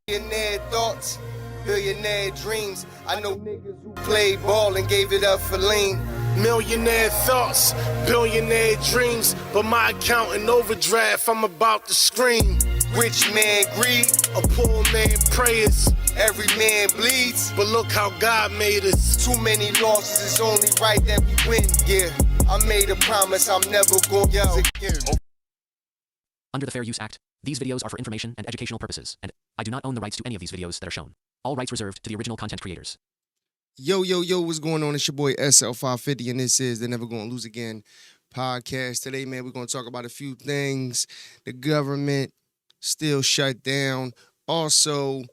Billionaire thoughts, billionaire dreams. I know niggas who played ball and gave it up for lean. Millionaire thoughts, billionaire dreams, but my account in overdraft, I'm about to scream. Rich man greed, A poor man prayers, every man bleeds. but look how God made us. Too many losses, it's only right that we win. Yeah, I made a promise I'm never gonna lose again. Under the Fair Use Act, these videos are for information and educational purposes, and I do not own the rights to any of these videos that are shown. All rights reserved to the original content creators. Yo, what's going on? It's your boy SL550, and this is the Never Gonna Lose Again podcast. Today, man, we're going to talk about a few things. The government still shut down. Also,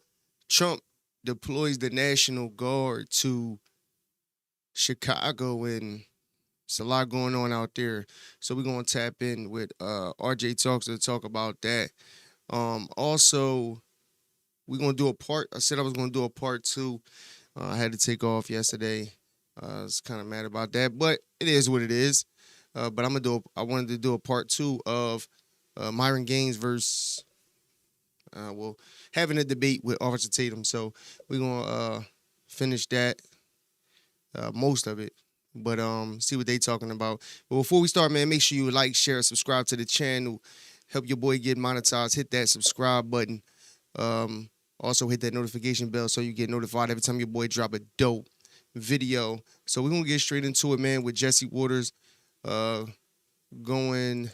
Trump deploys the National Guard to Chicago, and it's a lot going on out there. So we're going to tap in with RJ Talks to talk about that. Also, we're going to do a part. I said I was going to do a part 2. I had to take off yesterday. I was kind of mad about that, but it is what it is. But I wanted to do a part 2 of Myron Gaines versus, having a debate with Officer Tatum. So we're gonna finish that, most of it, but see what they talking about. But before we start, man, make sure you like, share, subscribe to the channel. Help your boy get monetized. Hit that subscribe button. Also, hit that notification bell so you get notified every time your boy drop a dope video. So we're going to get straight into it, man, with Jesse Waters going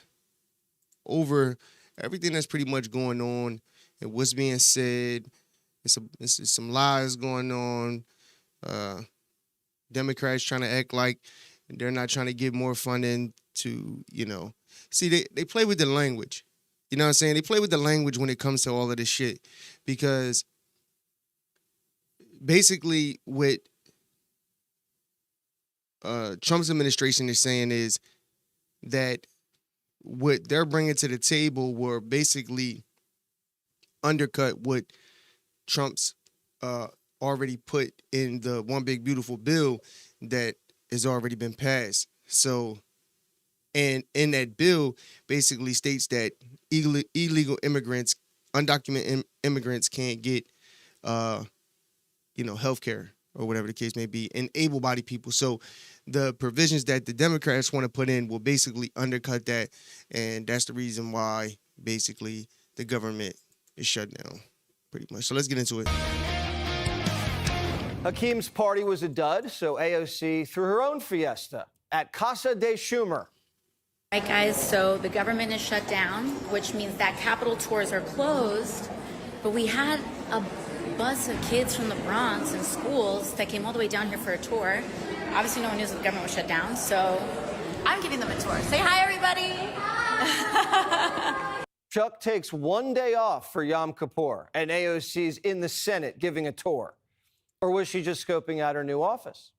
over everything that's pretty much going on and what's being said. It's some lies going on. Democrats trying to act like they're not trying to give more funding to, See, they play with the language. You know what I'm saying? They play with the language when it comes to all of this shit, because basically what Trump's administration is saying is that what they're bringing to the table will basically undercut what Trump's already put in the One Big Beautiful Bill that has already been passed. So, and in that bill basically states that illegal immigrants, undocumented immigrants can't get, health care or whatever the case may be, and able-bodied people. So the provisions that the Democrats want to put in will basically undercut that, and that's the reason why basically the government is shut down, pretty much. So let's get into it. Hakeem's party was a dud, so AOC threw her own fiesta at Casa de Schumer. Right, guys, so the government is shut down, which means that Capitol tours are closed, but we had a bus of kids from the Bronx and schools that came all the way down here for a tour. Obviously, no one knew the government was shut down, so I'm giving them a tour. Say hi, everybody. Chuck takes one day off for Yom Kippur, and AOC's in the Senate giving a tour. Or was she just scoping out her new office?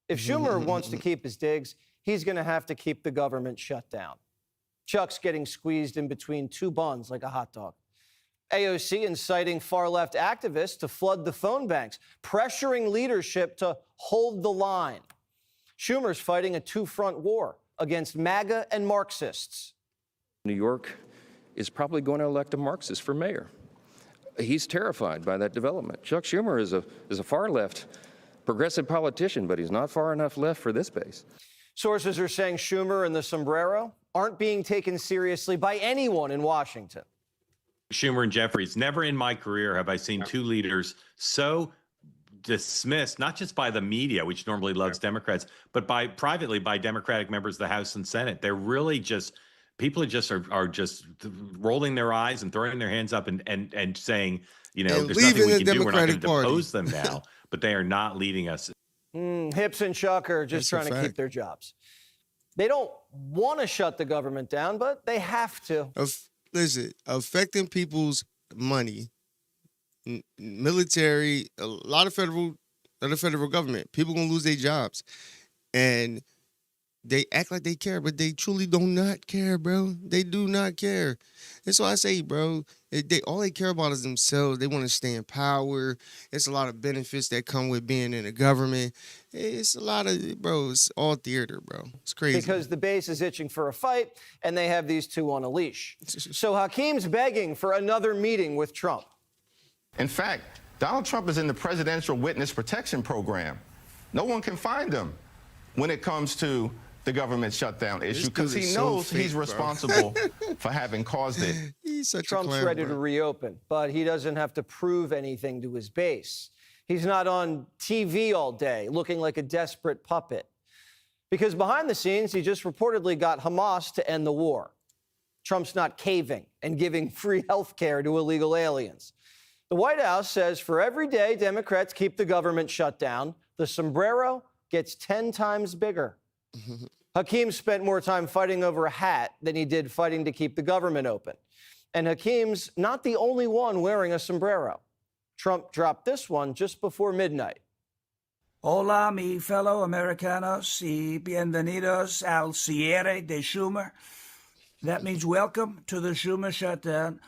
If Schumer wants to keep his digs, he's going to have to keep the government shut down. Chuck's getting squeezed in between two buns like a hot dog. AOC inciting far-left activists to flood the phone banks, pressuring leadership to hold the line. Schumer's fighting a two-front war against MAGA and Marxists. New York is probably going to elect a Marxist for mayor. He's terrified by that development. Chuck Schumer is a far-left progressive politician, but he's not far enough left for this base. Sources are saying Schumer and the sombrero aren't being taken seriously by anyone in Washington. Schumer and Jeffries, never in my career have I seen two leaders so dismissed, not just by the media, which normally loves Democrats, but privately by Democratic members of the House and Senate. They're really just, people are just rolling their eyes and throwing their hands up and saying, there's nothing we can do. We're not going to depose them now, but they are not leading us. Hips and Chuck are just trying to keep their jobs. They don't want to shut the government down, but they have to. Listen, affecting people's money, military, a lot of federal government, people gonna lose their jobs, and they act like they care, but they truly do not care, bro. They do not care. That's why I say, bro, all they care about is themselves. They want to stay in power. It's a lot of benefits that come with being in the government. It's a lot of, bro, it's all theater, bro. It's crazy. Because the base is itching for a fight, and they have these two on a leash. So Hakeem's begging for another meeting with Trump. In fact, Donald Trump is in the Presidential Witness Protection Program. No one can find him when it comes to the government shutdown issue because he knows he's responsible for having caused it. He's such Trump's a clown, ready bro. to reopen, but he doesn't have to prove anything to his base. He's not on TV all day looking like a desperate puppet. Because behind the scenes, he just reportedly got Hamas to end the war. Trump's not caving and giving free health care to illegal aliens. The White House says for every day Democrats keep the government shut down, the sombrero gets 10 times bigger. Hakeem spent more time fighting over a hat than he did fighting to keep the government open. And Hakeem's not the only one wearing a sombrero. Trump dropped this one just before midnight. Hola, mi fellow Americanos, y bienvenidos al cierre de Schumer. That means welcome to the Schumer shutdown.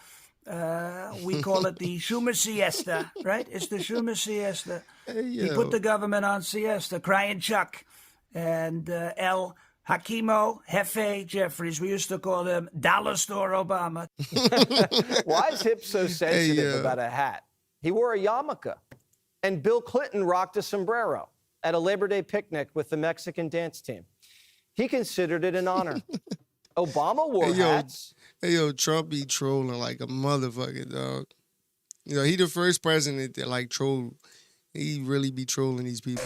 We call it the Schumer siesta, right? It's the Schumer siesta. Hey, He yo. put the government on siesta, crying Chuck. And El Hakimo Jefe Jeffries, we used to call him Dollar Store Obama. Why is Hip so sensitive about a hat? He wore a yarmulke. And Bill Clinton rocked a sombrero at a Labor Day picnic with the Mexican dance team. He considered it an honor. Obama wore hats. Hey, yo, Trump be trolling like a motherfucker, dog. You know, he the first president that, like, troll. He really be trolling these people.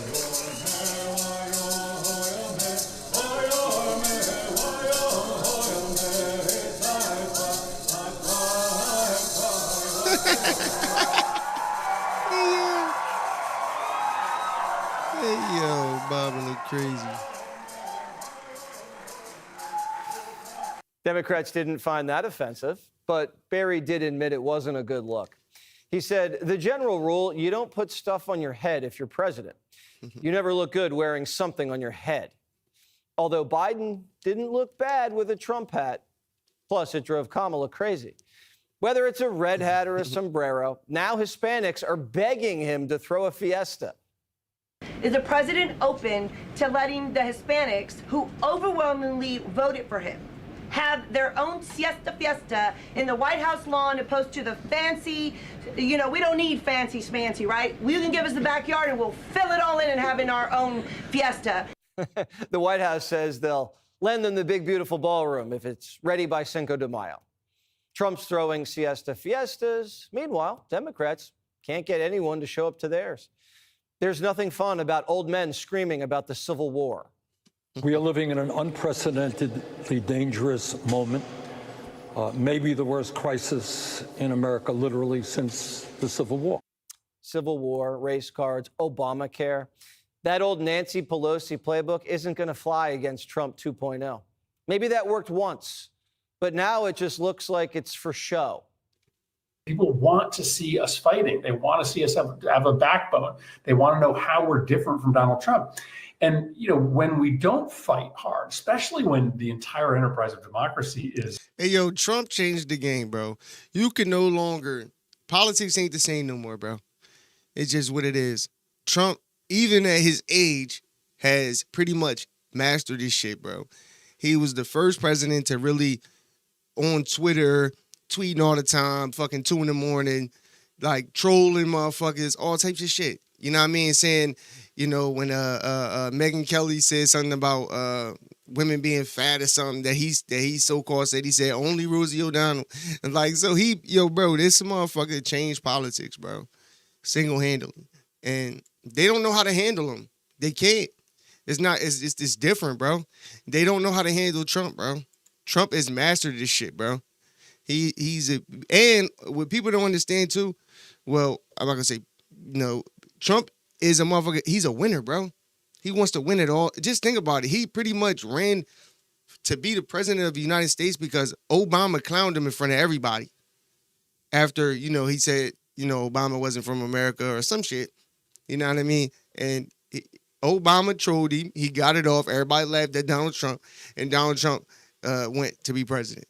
Hey, yo, Bob look crazy. Democrats didn't find that offensive, but Barry did admit it wasn't a good look. He said, the general rule, you don't put stuff on your head if you're president. You never look good wearing something on your head. Although Biden didn't look bad with a Trump hat. Plus, it drove Kamala crazy. Whether it's a red hat or a sombrero, now Hispanics are begging him to throw a fiesta. Is the president open to letting the Hispanics, who overwhelmingly voted for him, have their own siesta fiesta in the White House lawn opposed to the fancy, you know, we don't need fancy smancy, right? You can give us the backyard and we'll fill it all in and have in our own fiesta. The White House says they'll lend them the big, beautiful ballroom if it's ready by Cinco de Mayo. Trump's throwing siesta fiestas. Meanwhile, Democrats can't get anyone to show up to theirs. There's nothing fun about old men screaming about the Civil War. We are living in an unprecedentedly dangerous moment, maybe the worst crisis in America literally since the Civil War. Civil War, race cards, Obamacare. That old Nancy Pelosi playbook isn't going to fly against Trump 2.0. Maybe that worked once, but now it just looks like it's for show. People want to see us fighting. They want to see us have a backbone. They want to know how we're different from Donald Trump. And, you know, when we don't fight hard, especially when the entire enterprise of democracy is. Hey, yo, Trump changed the game, bro. You can no longer, politics ain't the same no more, bro. It's just what it is. Trump, even at his age, has pretty much mastered this shit, bro. He was the first president to really, on Twitter, tweeting all the time, fucking 2 a.m, like trolling motherfuckers, all types of shit. You know what I mean? Saying, you know, when N.G.L.A said something about women being fat or something that he so-called said, he said only Rosie O'Donnell. And like, so bro, this motherfucker changed politics, bro, single-handedly. And they don't know how to handle him. They can't. It's different, bro. They don't know how to handle Trump, bro. Trump has mastered this shit, bro. And what people don't understand too, well, I'm not gonna say, Trump is a motherfucker. He's a winner, bro. He wants to win it all. Just think about it. He pretty much ran to be the president of the United States because Obama clowned him in front of everybody. After, he said, Obama wasn't from America or some shit. You know what I mean? And Obama trolled him. He got it off. Everybody laughed at Donald Trump. And Donald Trump went to be president.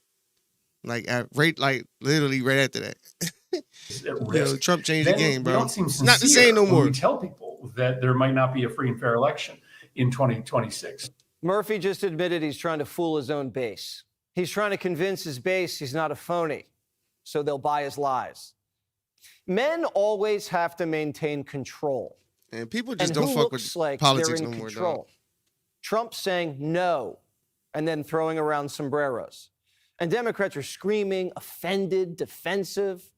Literally right after that. Trump changed the game, bro. We don't seem it's not the same no more. We tell people that there might not be a free and fair election in 2026. Murphy just admitted he's trying to fool his own base. He's trying to convince his base he's not a phony, so they'll buy his lies. Men always have to maintain control. And people just And don't who fuck looks with like politics they're no in more, dog. control? Trump saying no and then throwing around sombreros. And Democrats are screaming, offended, defensive.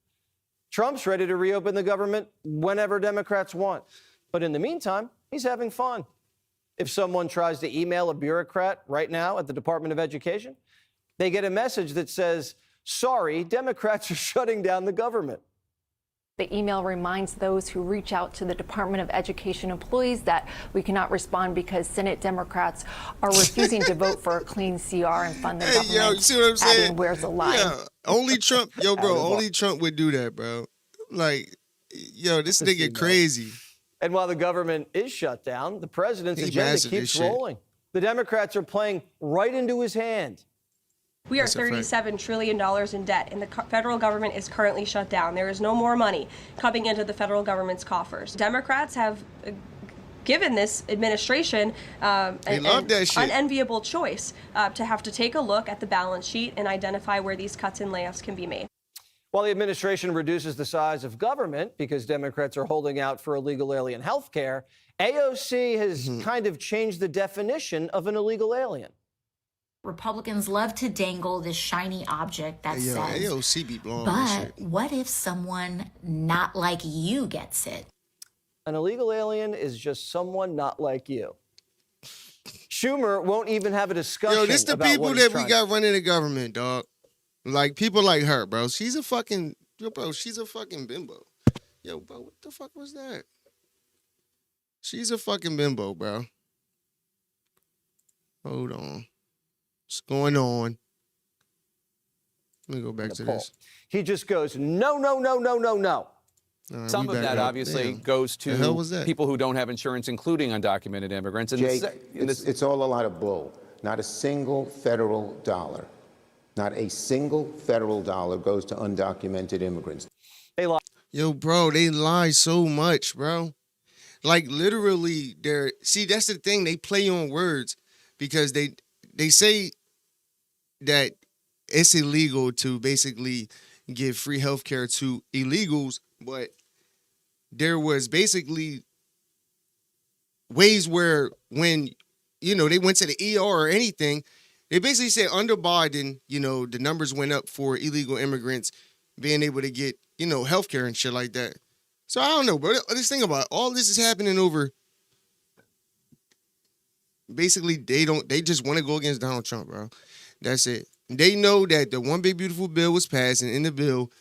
Trump's ready to reopen the government whenever Democrats want. But in the meantime, he's having fun. If someone tries to email a bureaucrat right now at the Department of Education, they get a message that says, sorry, Democrats are shutting down the government. The email reminds those who reach out to the Department of Education employees that we cannot respond because Senate Democrats are refusing to vote for a clean CR and fund the government. Yo, you see what I'm saying? Adding, where's the line? Yeah, only Trump, yo, bro, only Trump would do that, bro. Like, yo, this nigga crazy. And while the government is shut down, the president's agenda mastered this keeps shit. rolling. The Democrats are playing right into his hand. We are $37 trillion in debt, and the federal government is currently shut down. There is no more money coming into the federal government's coffers. Democrats have given this administration an unenviable choice to have to take a look at the balance sheet and identify where these cuts and layoffs can be made. While the administration reduces the size of government because Democrats are holding out for illegal alien health care, AOC has kind of changed the definition of an illegal alien. Republicans love to dangle this shiny object that says, AOC be blowing but this shit. what if someone not like you gets it? An illegal alien is just someone not like you. Schumer won't even have a discussion. Yo, this the about people what he's that we trying- got running the government, dog. Like, people like her, bro. She's a fucking, yo, bro, she's a fucking bimbo. Yo, bro, what the fuck was that? She's a fucking bimbo, bro. Hold on. What's going on? Let me go back to this. He just goes, no, no, no, no, no, no. Some of that obviously goes The hell was to that? people who don't have insurance, including undocumented immigrants. And Jake, it's all a lot of bull. Not a single federal dollar. Not a single federal dollar goes to undocumented immigrants. They lie. Yo, bro, they lie so much, bro. Like, literally, they're... See, that's the thing. They play on words because they say that it's illegal to basically give free health care to illegals, but there was basically ways where when, you know, they went to the ER or anything, they basically said under Biden, you know, the numbers went up for illegal immigrants being able to get, you know, health care and shit like that. So I don't know, bro. Just think about it. All this is happening over. Basically, they just want to go against Donald Trump, bro. That's it. They know that the one big beautiful bill was passed, and in the bill,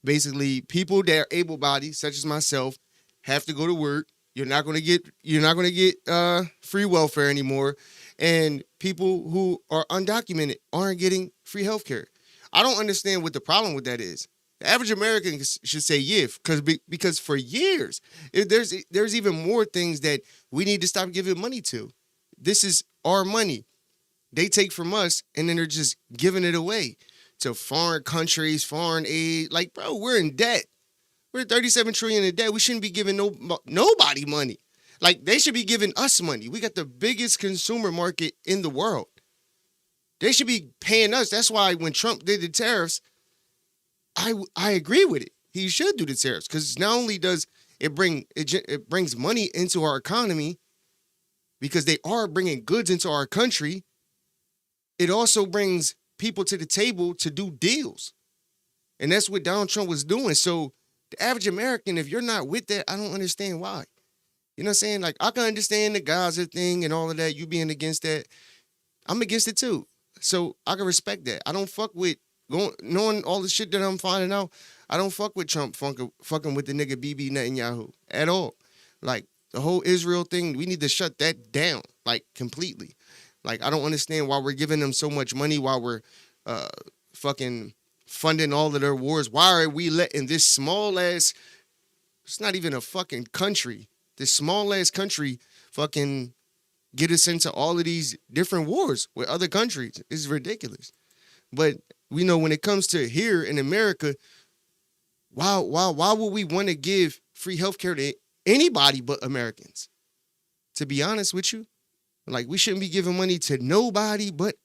basically, people that are able-bodied, such as myself, have to go to work. You're not gonna get free welfare anymore, and people who are undocumented aren't getting free health care. I don't understand what the problem with that is. The average American should say yeah, because for years there's even more things that we need to stop giving money to. This is our money. They take from us, and then they're just giving it away to foreign countries, foreign aid. Like, bro, we're in debt. We're $37 trillion in debt. We shouldn't be giving nobody money. Like, they should be giving us money. We got the biggest consumer market in the world. They should be paying us. That's why when Trump did the tariffs, I agree with it. He should do the tariffs because not only does it brings money into our economy because they are bringing goods into our country, it also brings people to the table to do deals. And that's what Donald Trump was doing. So the average American, if you're not with that, I don't understand why. You know what I'm saying? Like, I can understand the Gaza thing and all of that, you being against that. I'm against it too. So I can respect that. I don't fuck with knowing all the shit that I'm finding out. I don't fuck with Trump fucking with the nigga Bibi Netanyahu at all. Like, the whole Israel thing, we need to shut that down, like, completely. Like, I don't understand why we're giving them so much money, while we're fucking funding all of their wars. Why are we letting this small-ass, it's not even a fucking country, this small-ass country fucking get us into all of these different wars with other countries? It's ridiculous. But we know when it comes to here in America, why would we want to give free healthcare to anybody but Americans? To be honest with you, like, we shouldn't be giving money to nobody but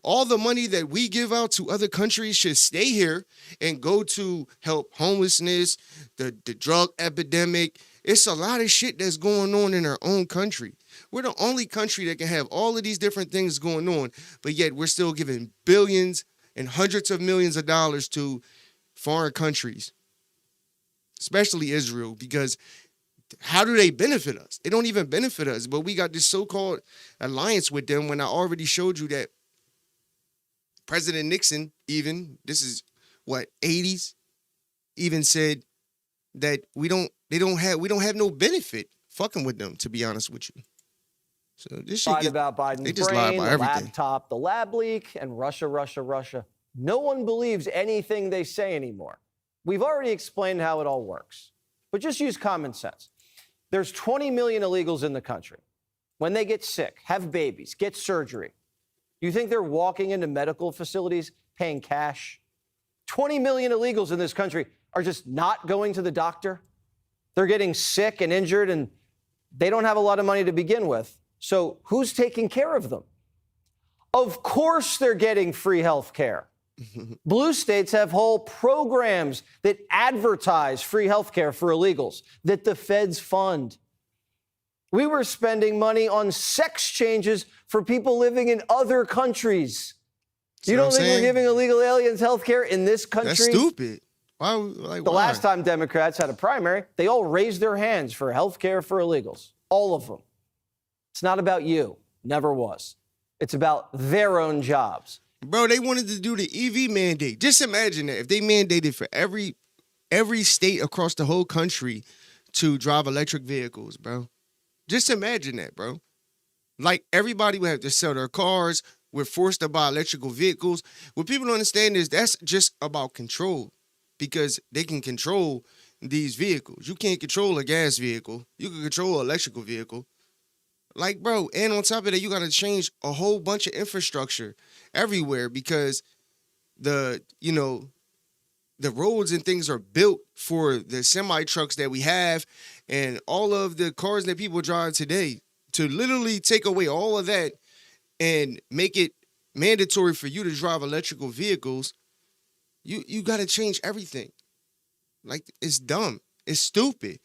all the money that we give out to other countries should stay here and go to help homelessness, the drug epidemic. It's a lot of shit that's going on in our own country. We're the only country that can have all of these different things going on, but yet we're still giving billions and hundreds of millions of dollars to foreign countries, especially Israel, because how do they benefit us? They don't even benefit us, but we got this so-called alliance with them when I already showed you that President Nixon, even, this is what, 80s, even said that we don't have no benefit fucking with them, to be honest with you. So this shit lied about Biden's they just brain, lie about the everything. laptop, the lab leak, and Russia. No one believes anything they say anymore. We've already explained how it all works, but just use common sense. There's 20 million illegals in the country. When they get sick, have babies, get surgery, you think they're walking into medical facilities paying cash? 20 million illegals in this country are just not going to the doctor. They're getting sick and injured, and they don't have a lot of money to begin with. So who's taking care of them? Of course they're getting free health care. Blue states have whole programs that advertise free health care for illegals that the feds fund. We were spending money on sex changes for people living in other countries. You don't think we're giving illegal aliens health care in this country? That's stupid. Why? The last time Democrats had a primary, they all raised their hands for health care for illegals. All of them. It's not about you. Never was. It's about their own jobs. Bro, they wanted to do the EV mandate. Just imagine that if they mandated for every state across the whole country to drive electric vehicles, bro. Just imagine that, bro. Like, everybody would have to sell their cars. We're forced to buy electrical vehicles. What people don't understand is that's just about control, because they can control these vehicles. You can't control a gas vehicle. You can control an electrical vehicle. Like, bro, and on top of that, you got to change a whole bunch of infrastructure everywhere, because the roads and things are built for the semi trucks that we have and all of the cars that people drive today. To literally take away all of that and make it mandatory for you to drive electrical vehicles, you got to change everything. Like, it's dumb. It's stupid.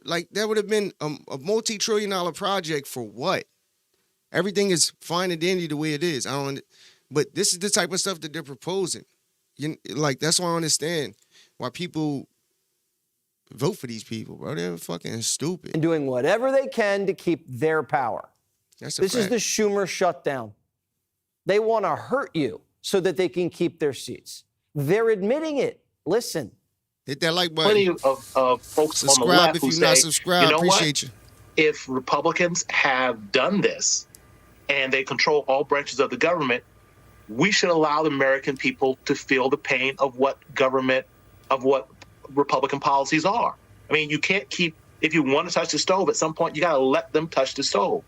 Like, that would have been a multi-trillion-dollar project for what? Everything is fine and dandy the way it is. But this is the type of stuff that they're proposing. That's why I understand why people vote for these people, bro. They're fucking stupid. And doing whatever they can to keep their power. This is the Schumer shutdown. They want to hurt you so that they can keep their seats. They're admitting it. Listen. Hit that like button. Plenty of folks subscribe on the left if who you're say, not subscribed. you know Appreciate what? you. If Republicans have done this and they control all branches of the government, we should allow the American people to feel the pain of what Republican policies are. I mean, you can't keep, if you want to touch the stove, at some point you got to let them touch the stove.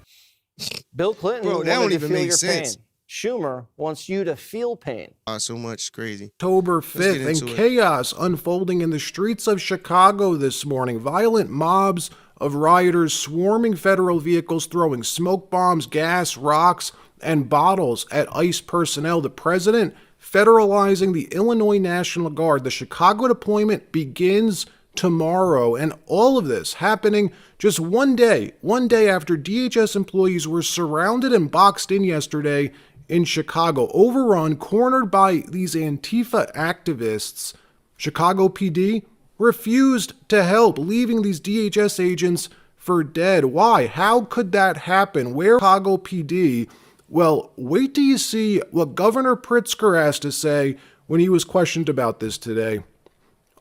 Bill Clinton Bro, that wanted don't to even feel make your sense. pain. Schumer wants you to feel pain. So much crazy. October Let's get 5th, and into it. chaos unfolding in the streets of Chicago this morning. Violent mobs of rioters swarming federal vehicles, throwing smoke bombs, gas, rocks, and bottles at ICE personnel. The president federalizing the Illinois National Guard. The Chicago deployment begins tomorrow, and all of this happening just one day after DHS employees were surrounded and boxed in yesterday in Chicago, overrun, cornered by these Antifa activists. Chicago PD refused to help, leaving these DHS agents for dead. Why? How could that happen? Where Chicago PD? Well, wait till you see what Governor Pritzker has to say when he was questioned about this today.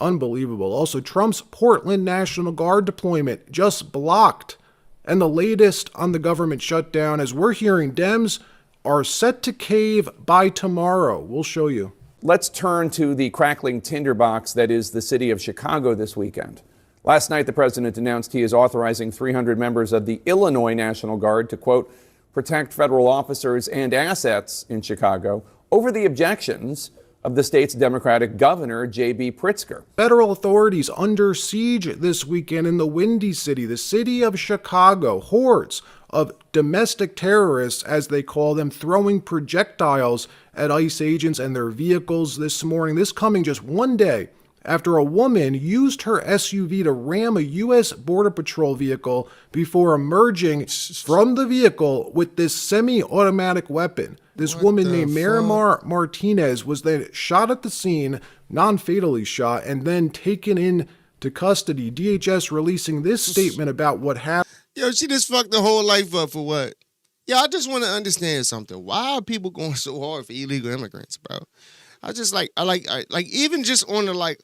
Unbelievable. Also, Trump's Portland National Guard deployment just blocked. And the latest on the government shutdown, as we're hearing, Dems are set to cave by tomorrow. We'll show you. Let's turn to the crackling tinderbox that is the city of Chicago this weekend. Last night, the president announced he is authorizing 300 members of the Illinois National Guard to, quote, protect federal officers and assets in Chicago over the objections of the state's Democratic governor, J.B. Pritzker. Federal authorities under siege this weekend in the Windy City, the city of Chicago. Hordes of domestic terrorists, as they call them, throwing projectiles at ICE agents and their vehicles this morning. This coming just one day after a woman used her SUV to ram a U.S. Border Patrol vehicle before emerging from the vehicle with this semi-automatic weapon. This woman named Miramar Martinez was then shot at the scene, non-fatally shot, and then taken into custody. DHS releasing this statement about what happened. Yo, she just fucked the whole life up for what? Yeah, I just want to understand something. Why are people going so hard for illegal immigrants, bro? I even just on the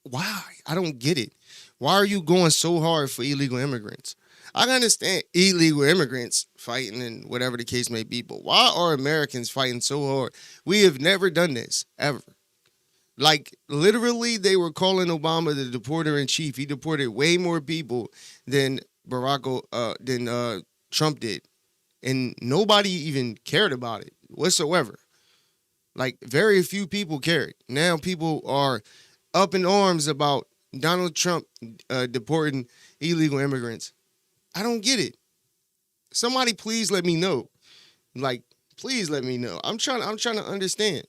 why? I don't get it. Why are you going so hard for illegal immigrants? I can understand illegal immigrants fighting and whatever the case may be, but why are Americans fighting so hard? We have never done this, ever. Like, literally, they were calling Obama the deporter-in-chief. He deported way more people than Trump did. And nobody even cared about it whatsoever. Like, very few people cared. Now people are up in arms about Donald Trump deporting illegal immigrants. I don't get it. Somebody please let me know. Like, please let me know. I'm trying to understand.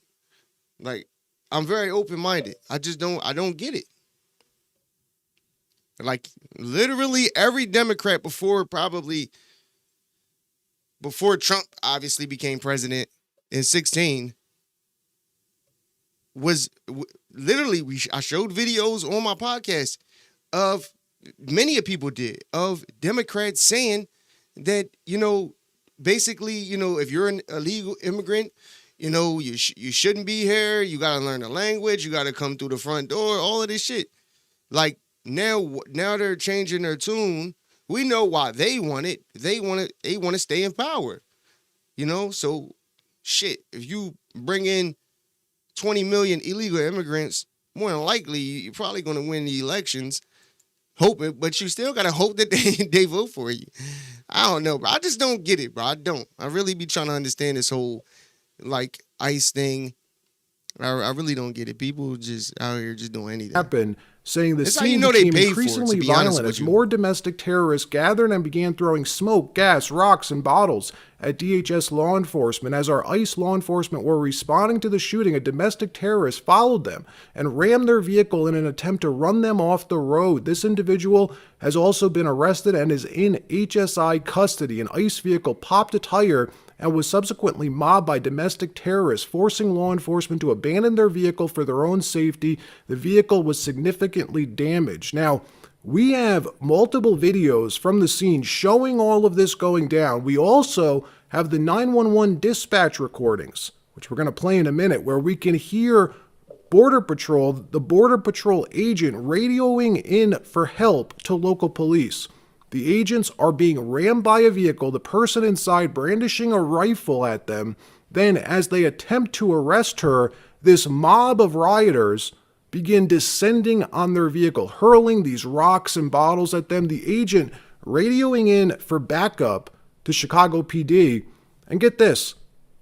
Like, I'm very open-minded. I don't get it. Like, literally every Democrat before Trump obviously became president in 2016 was literally, I showed videos on my podcast of, many of people did, of Democrats saying that, basically, if you're an illegal immigrant, you shouldn't be here. You got to learn the language. You got to come through the front door, all of this shit. Like, now they're changing their tune. We know why they want it. They want to stay in power. So shit, if you bring in 20 million illegal immigrants, more than likely you're probably going to win the elections. Hoping, but you still got to hope that they vote for you. I don't know, bro. I just don't get it, bro. I don't. I really be trying to understand this whole ICE thing. I really don't get it. People just out here just doing anything. Saying the scene became increasingly violent as more domestic terrorists gathered and began throwing smoke, gas, rocks, and bottles at DHS law enforcement. As our ICE law enforcement were responding to the shooting, a domestic terrorist followed them and rammed their vehicle in an attempt to run them off the road. This individual has also been arrested and is in HSI custody. An ICE vehicle popped a tire and was subsequently mobbed by domestic terrorists, forcing law enforcement to abandon their vehicle for their own safety. The vehicle was significantly damaged. Now, we have multiple videos from the scene showing all of this going down. We also have the 911 dispatch recordings, which we're going to play in a minute, where we can hear Border Patrol, the Border Patrol agent, radioing in for help to local police. The agents are being rammed by a vehicle, the person inside brandishing a rifle at them. Then, as they attempt to arrest her, this mob of rioters begin descending on their vehicle, hurling these rocks and bottles at them. The agent radioing in for backup to Chicago PD. And get this,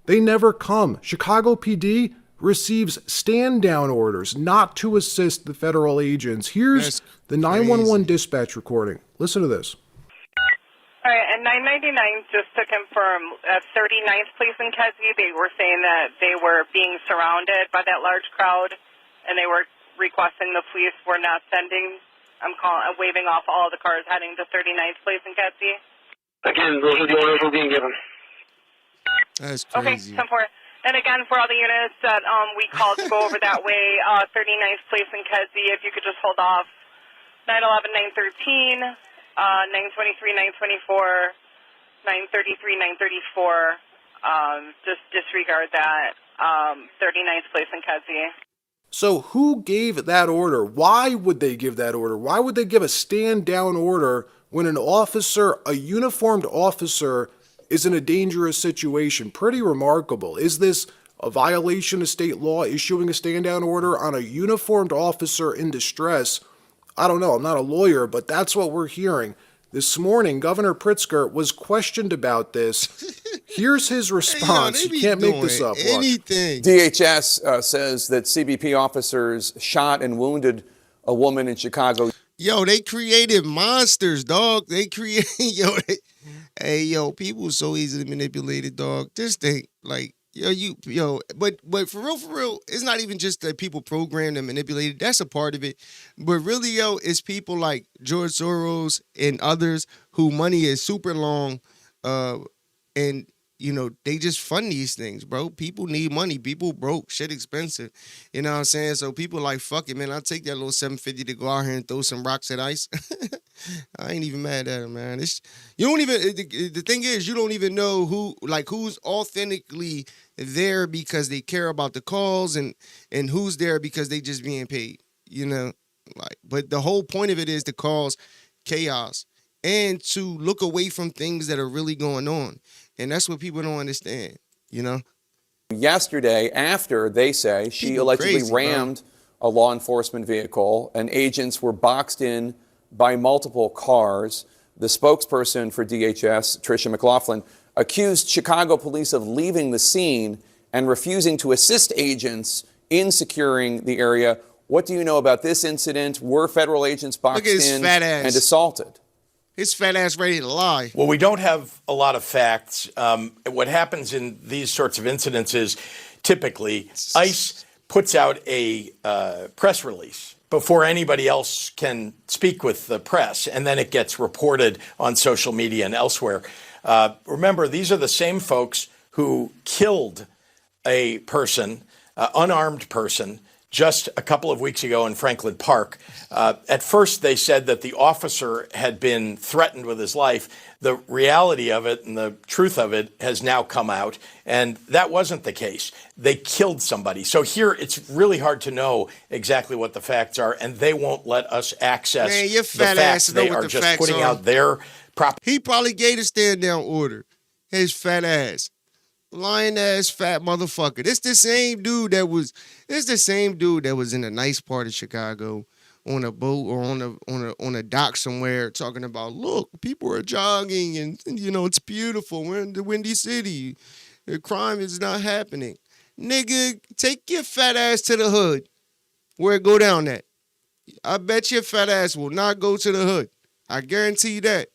they never come. Chicago PD receives stand-down orders not to assist the federal agents. Here's the 911 dispatch recording. Listen to this. All right, and 999, just to confirm, 39th Place in Kedzie, they were saying that they were being surrounded by that large crowd, and they were requesting the police were not sending. I'm waving off all the cars heading to 39th Place in Kedzie. Again, those are the orders we're being given. That's crazy. Okay, 10-4. And again, for all the units that we called to go over that way, 39th Place in Kedzie, if you could just hold off 911, 913, 923, 924, 933, 934. Just disregard that. 39th Place in Kedzie. So who gave that order? Why would they give that order? Why would they give a stand-down order when an officer, a uniformed officer, is in a dangerous situation? Pretty remarkable. Is this a violation of state law, issuing a stand-down order on a uniformed officer in distress? I don't know. I'm not a lawyer, but that's what we're hearing. This morning, Governor Pritzker was questioned about this, Here's his response. Hey, yo, you can't make this up. Anything. DHS says that CBP officers shot and wounded a woman in Chicago. Yo, they created monsters, dog. They create, hey, yo, people so easily manipulated, dog. Just think, like, but for real, it's not even just that people programmed and manipulated. That's a part of it. But really, yo, it's people like George Soros and others who money is super long, and they just fund these things, bro. People need money. People broke. Shit expensive. You know what I'm saying? So people like, fuck it, man. I'll take that little $750 to go out here and throw some rocks at ICE. I ain't even mad at him, man. The thing is, you don't even know who's authentically there because they care about the calls and who's there because they just being paid, but the whole point of it is to cause chaos and to look away from things that are really going on. And that's what people don't understand, Yesterday, after they say she allegedly rammed a law enforcement vehicle and agents were boxed in by multiple cars, the spokesperson for DHS, Tricia McLaughlin, accused Chicago police of leaving the scene and refusing to assist agents in securing the area. What do you know about this incident? Were federal agents boxed in and assaulted? His fat ass ready to lie. Well, we don't have a lot of facts. What happens in these sorts of incidents is typically ICE puts out a press release before anybody else can speak with the press, and then it gets reported on social media and elsewhere. Remember, these are the same folks who killed a person, unarmed person, just a couple of weeks ago in Franklin Park. At first, they said that the officer had been threatened with his life. The reality of it and the truth of it has now come out, and that wasn't the case. They killed somebody. So here, it's really hard to know exactly what the facts are, and they won't let us access your the fat facts. ass know They what are the just facts putting are. out their prop. He probably gave a stand-down order. His fat ass. Lying ass fat motherfucker. This the same dude that was in a nice part of Chicago on a boat or on a dock somewhere talking about, look, people are jogging and it's beautiful. We're in the Windy City. The crime is not happening. Nigga, take your fat ass to the hood where it go down at. I bet your fat ass will not go to the hood. I guarantee you that.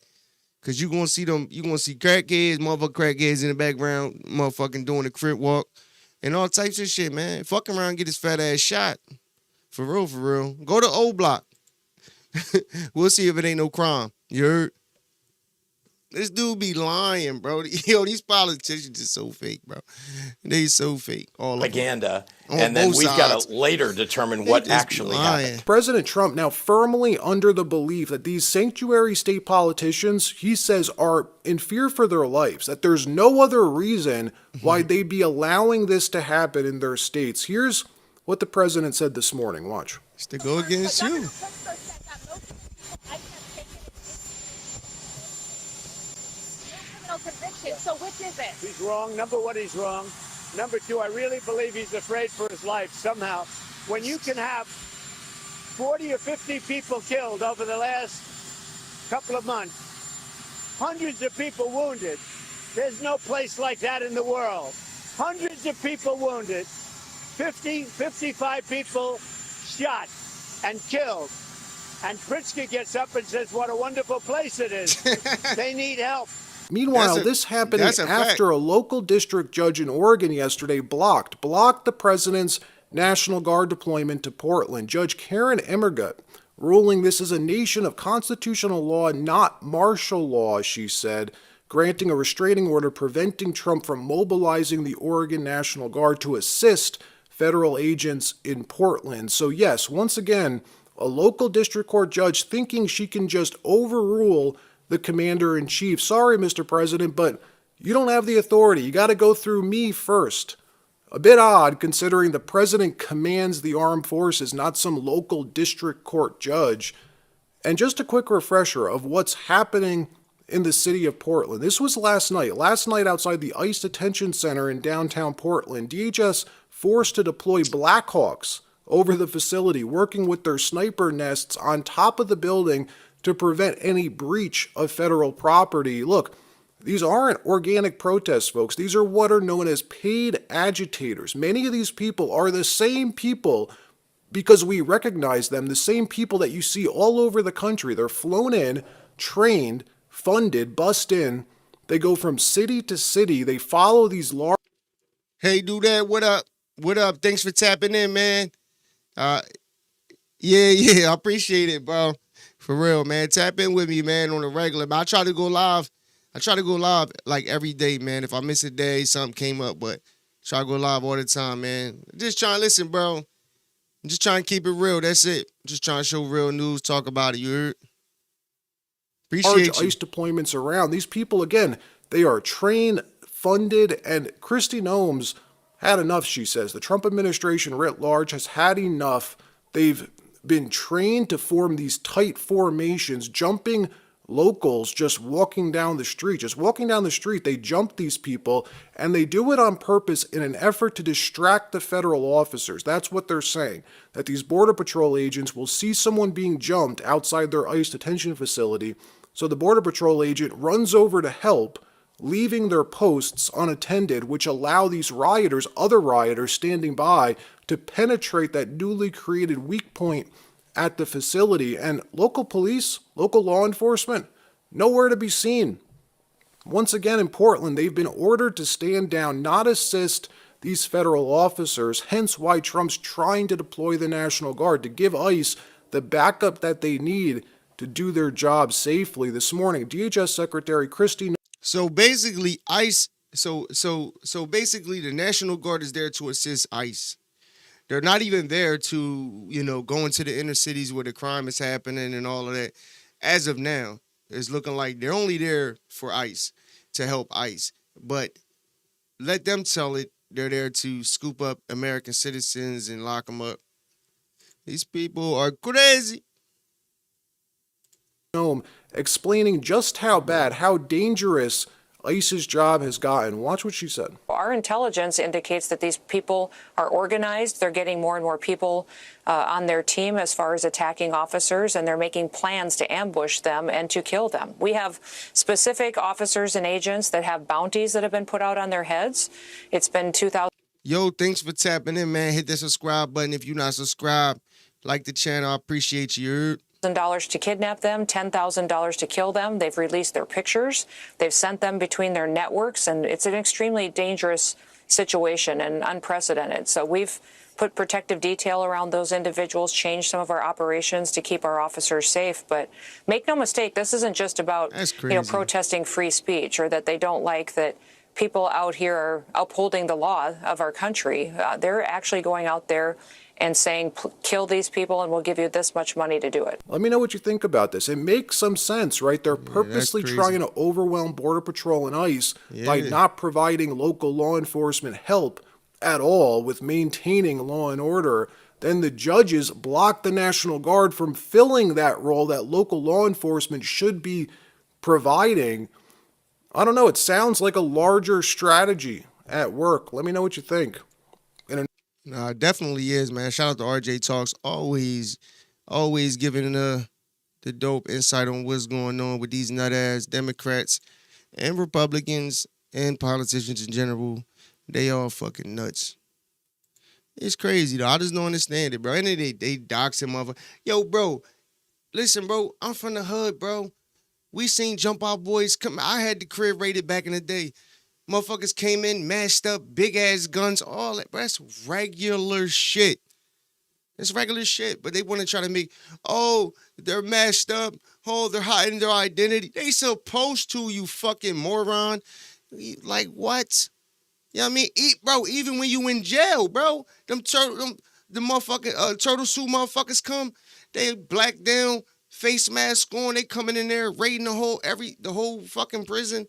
Cause you're gonna see crackheads, motherfucking crackheads in the background, motherfucking doing the crip walk and all types of shit, man. Fuck around and get his fat ass shot. For real. Go to O Block. We'll see if it ain't no crime. You heard? This dude be lying, bro. Yo, these politicians are so fake, bro. They so fake. All Propaganda. On And then both we've got sides. to later determine They what just be actually lying. happened. President Trump now firmly under the belief that these sanctuary state politicians, he says, are in fear for their lives, that there's no other reason why they'd be allowing this to happen in their states. Here's what the president said this morning. Watch. It's to go against you. Conviction. So which is it? He's wrong. Number one, he's wrong. Number two, I really believe he's afraid for his life somehow. When you can have 40 or 50 people killed over the last couple of months, hundreds of people wounded, there's no place like that in the world. Hundreds of people wounded, 50, 55 people shot and killed. And Pritzker gets up and says, what a wonderful place it is. They need help. Meanwhile, this happening that's a fact. after a local district judge in Oregon yesterday blocked the president's National Guard deployment to Portland. Judge Karen Emmergut ruling this is a nation of constitutional law, not martial law, she said, granting a restraining order preventing Trump from mobilizing the Oregon National Guard to assist federal agents in Portland. So yes, once again, a local district court judge thinking she can just overrule the commander-in-chief. Sorry, Mr. President, but you don't have the authority. You got to go through me first. A bit odd considering the president commands the armed forces, not some local district court judge. And just a quick refresher of what's happening in the city of Portland. This was last night. Last night outside the ICE Detention Center in downtown Portland, DHS forced to deploy Blackhawks over the facility, working with their sniper nests on top of the building to prevent any breach of federal property. Look, These aren't organic protests, folks. These are what are known as paid agitators. Many of these people are the same people, because we recognize them, the same people that you see all over the country. They're flown in, trained, funded, bussed in. They go from city to city. They follow these large... Hey, do that. What up? What up? Thanks for tapping in, man. Yeah, I appreciate it, bro. For real, man. Tap in with me, man, on a regular. But I try to go live. Like every day, man. If I miss a day, something came up, but try to go live all the time, man. Just trying to listen, bro. I'm just trying to keep it real. That's it. Just trying to show real news, talk about it. You heard? Appreciate you. ICE deployments around. These people, again, they are trained, funded, and Kristi Noem's had enough, she says. The Trump administration writ large has had enough. They've been trained to form these tight formations, jumping locals just walking down the street. Just walking down the street, they jump these people, and they do it on purpose in an effort to distract the federal officers. That's what they're saying, that these Border Patrol agents will see someone being jumped outside their ICE detention facility, so the Border Patrol agent runs over to help, leaving their posts unattended, which allow these rioters, other rioters standing by, to penetrate that newly created weak point at the facility. And local police, local law enforcement, nowhere to be seen. Once again in Portland, they've been ordered to stand down, not assist these federal officers, hence why Trump's trying to deploy the National Guard to give ICE the backup that they need to do their job safely. This morning, DHS Secretary Kristi... So basically, ICE, so basically the National Guard is there to assist ICE. They're not even there to, go into the inner cities where the crime is happening and all of that. As of now, it's looking like they're only there for ICE, to help ICE. But let them tell it they're there to scoop up American citizens and lock them up. These people are crazy. Explaining just how bad, how dangerous ICE's job has gotten. Watch what she said. Our intelligence indicates that these people are organized. They're getting more and more people on their team as far as attacking officers, and they're making plans to ambush them and to kill them. We have specific officers and agents that have bounties that have been put out on their heads. It's been 2,000. Yo, thanks for tapping in, man. Hit the subscribe button if you're not subscribed. Like the channel. I appreciate you. $1,000 to kidnap them, $10,000 to kill them. They've released their pictures. They've sent them between their networks, and it's an extremely dangerous situation and unprecedented. So we've put protective detail around those individuals, changed some of our operations to keep our officers safe. But make no mistake, this isn't just about protesting free speech or that they don't like that people out here are upholding the law of our country. They're actually going out there and saying, kill these people and we'll give you this much money to do it. Let me know what you think about this. It makes some sense, right? They're purposely trying to overwhelm Border Patrol and ICE by not providing local law enforcement help at all with maintaining law and order. Then the judges block the National Guard from filling that role that local law enforcement should be providing. I don't know. It sounds like a larger strategy at work. Let me know what you think. No, it definitely is, man. Shout out to RJ Talks. Always giving the dope insight on what's going on with these nut-ass Democrats and Republicans and politicians in general. They all fucking nuts. It's crazy, though. I just don't understand it, bro. And they dox him, motherfucker. Yo, bro, listen, bro. I'm from the hood, bro. We seen Jump Out Boys come. I had the crib raided back in the day. Motherfuckers came in, mashed up, big-ass guns, all that. Bro, that's regular shit. It's regular shit. But they want to try to make, they're mashed up. Oh, they're hiding their identity. They supposed to, you fucking moron. Like, what? You know what I mean? Bro, even when you in jail, bro, the motherfucking turtle suit motherfuckers come, they black down, face mask on, they coming in there raiding the whole fucking prison.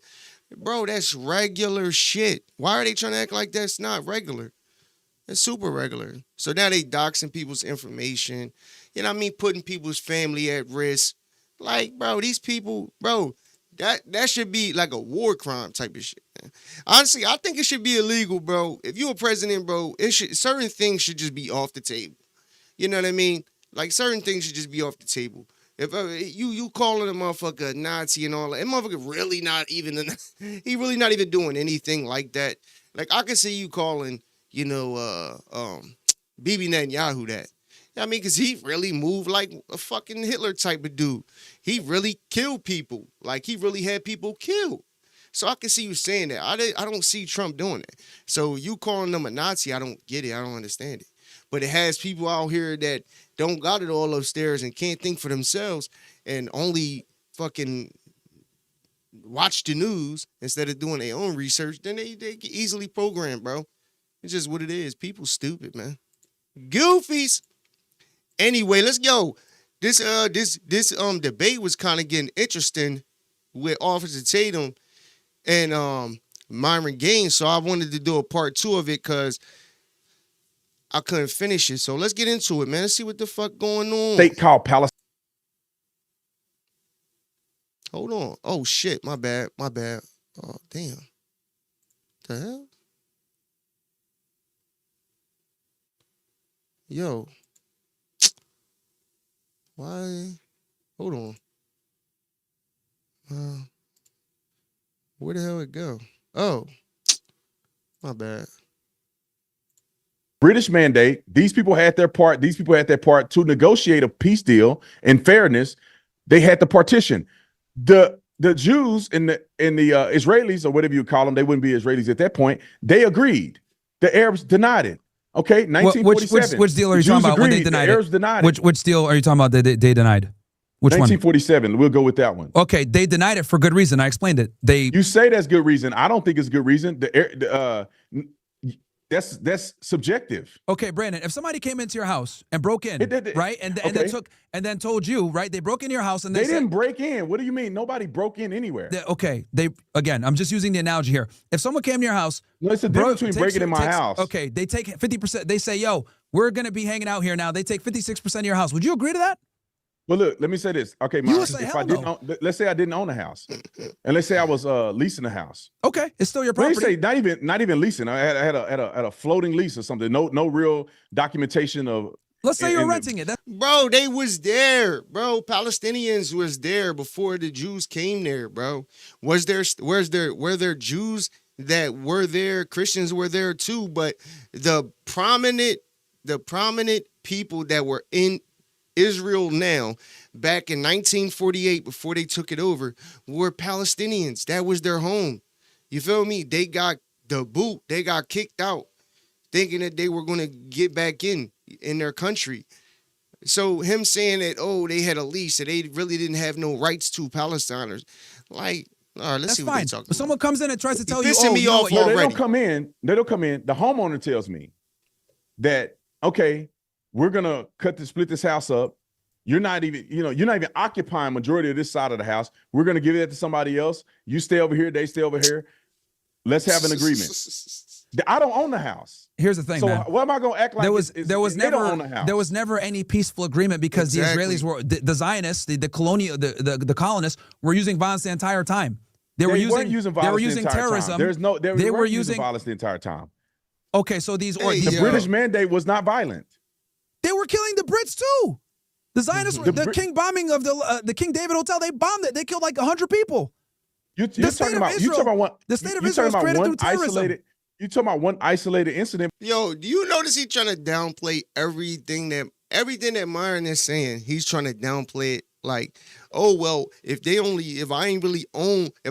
Bro, that's regular shit. Why are they trying to act like that's not regular? It's super regular. So now they doxing people's information. You know what I mean? Putting people's family at risk. Like, bro, these people, bro, that should be like a war crime type of shit, man. Honestly, I think it should be illegal, bro. If you're a president, bro, certain things should just be off the table. You know what I mean? Like, certain things should just be off the table. If you calling a motherfucker a Nazi and all that motherfucker really not even he really not even doing anything like that. Like I can see you calling, Bibi Netanyahu that. I mean, because he really moved like a fucking Hitler type of dude. He really killed people. Like he really had people killed. So I can see you saying that. I don't see Trump doing that. So you calling them a Nazi, I don't get it. I don't understand it. But it has people out here that don't got it all upstairs and can't think for themselves and only fucking watch the news instead of doing their own research. Then they get easily programmed, bro. It's just what it is. People stupid, man. Goofies. Anyway, let's go. This debate was kind of getting interesting with Officer Tatum and Myron Gaines. So I wanted to do a part 2 of it because I couldn't finish it. So let's get into it, man. Let's see what the fuck going on. State called Palestine. Hold on. Oh shit, my bad. My bad. Oh damn. The hell? Yo. Why? Hold on. Where the hell it go? Oh. My bad. British mandate. These people had their part. These people had their part to negotiate a peace deal in fairness. They had the partition. The Jews and the Israelis, or whatever you call them, they wouldn't be Israelis at that point. They agreed. The Arabs denied it. Okay, 1947. Which deal are you talking about when they denied it? The Arabs denied it. Which deal are you talking about they denied? Which 1947. one? We'll go with that one. Okay, they denied it for good reason. I explained it. You say that's good reason. I don't think it's good reason. That's subjective. Okay, Brandon, if somebody came into your house and broke in, right, and then told you, right, they broke into your house and they didn't break in. What do you mean? Nobody broke in anywhere. I'm just using the analogy here. If someone came to your house, no, it's a difference between breaking in my house. Okay, they take 50%. They say, "Yo, we're gonna be hanging out here now." They take 56% of your house. Would you agree to that? Well, look, let me say this. Okay, let's say I didn't own a house, and let's say I was leasing a house. Okay, it's still your property. Let's say not even leasing. I had a floating lease or something. No real documentation of. Let's say you're renting it. Bro, they was there, bro. Palestinians was there before the Jews came there, bro. Were there Jews that were there? Christians were there too, but the prominent people that were in Israel now, back in 1948, before they took it over, were Palestinians. That was their home. You feel me? They got the boot. They got kicked out, thinking that they were going to get back in their country. So him saying that, they had a lease and they really didn't have no rights to Palestiners. Like, all right, let's see what they're talking about. Someone comes in and tries to tell you, pissing me off already. They don't come in. The homeowner tells me that, okay, we're gonna split this house up. You're not even occupying majority of this side of the house. We're gonna give it to somebody else. You stay over here, they stay over here. Let's have an agreement. I don't own the house. Here's the thing, so man. What am I gonna act like? There was never any peaceful agreement because the Israelis were the Zionists, the colonists were using violence the entire time. They were using terrorism. They were using violence the entire time. Okay, so the British mandate was not violent. They were killing the Brits too. The Zionists, the King bombing of the King David Hotel, they bombed it. They killed like 100 people. You're talking about the state of Israel was created through terrorism. You're talking about one isolated incident. Yo, do you notice he's trying to downplay everything that Myron is saying? He's trying to downplay it. Like, oh well, if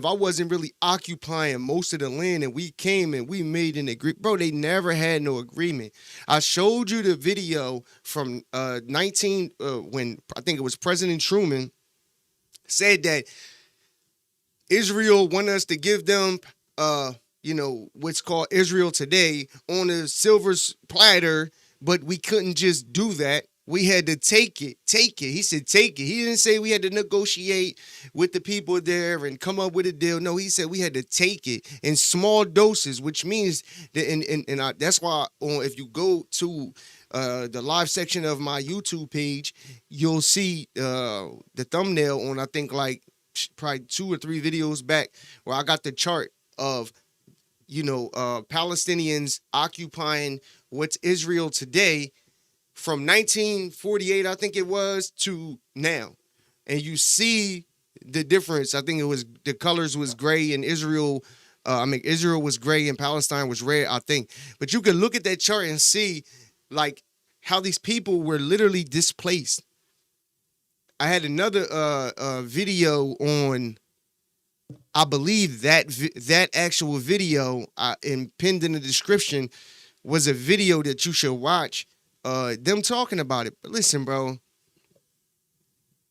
I wasn't really occupying most of the land and we came and we made an agreement, bro, they never had no agreement. I showed you the video from when I think it was President Truman said that Israel wanted us to give them what's called Israel today on a silver platter, but we couldn't just do that. We had to take it. He said take it. He didn't say we had to negotiate with the people there and come up with a deal. No, he said we had to take it in small doses, which means that, that's why if you go to the live section of my YouTube page, you'll see the thumbnail on, I think, like probably 2 or 3 videos back where I got the chart of Palestinians occupying what's Israel today from 1948, I think it was, to now. and you see the difference. I think it was the colors was gray in Israel. Israel was gray and Palestine was red, I think. But you can look at that chart and see like how these people were literally displaced. I had another video on, I believe that actual video pinned in the description was a video that you should watch, them talking about it. But listen, bro,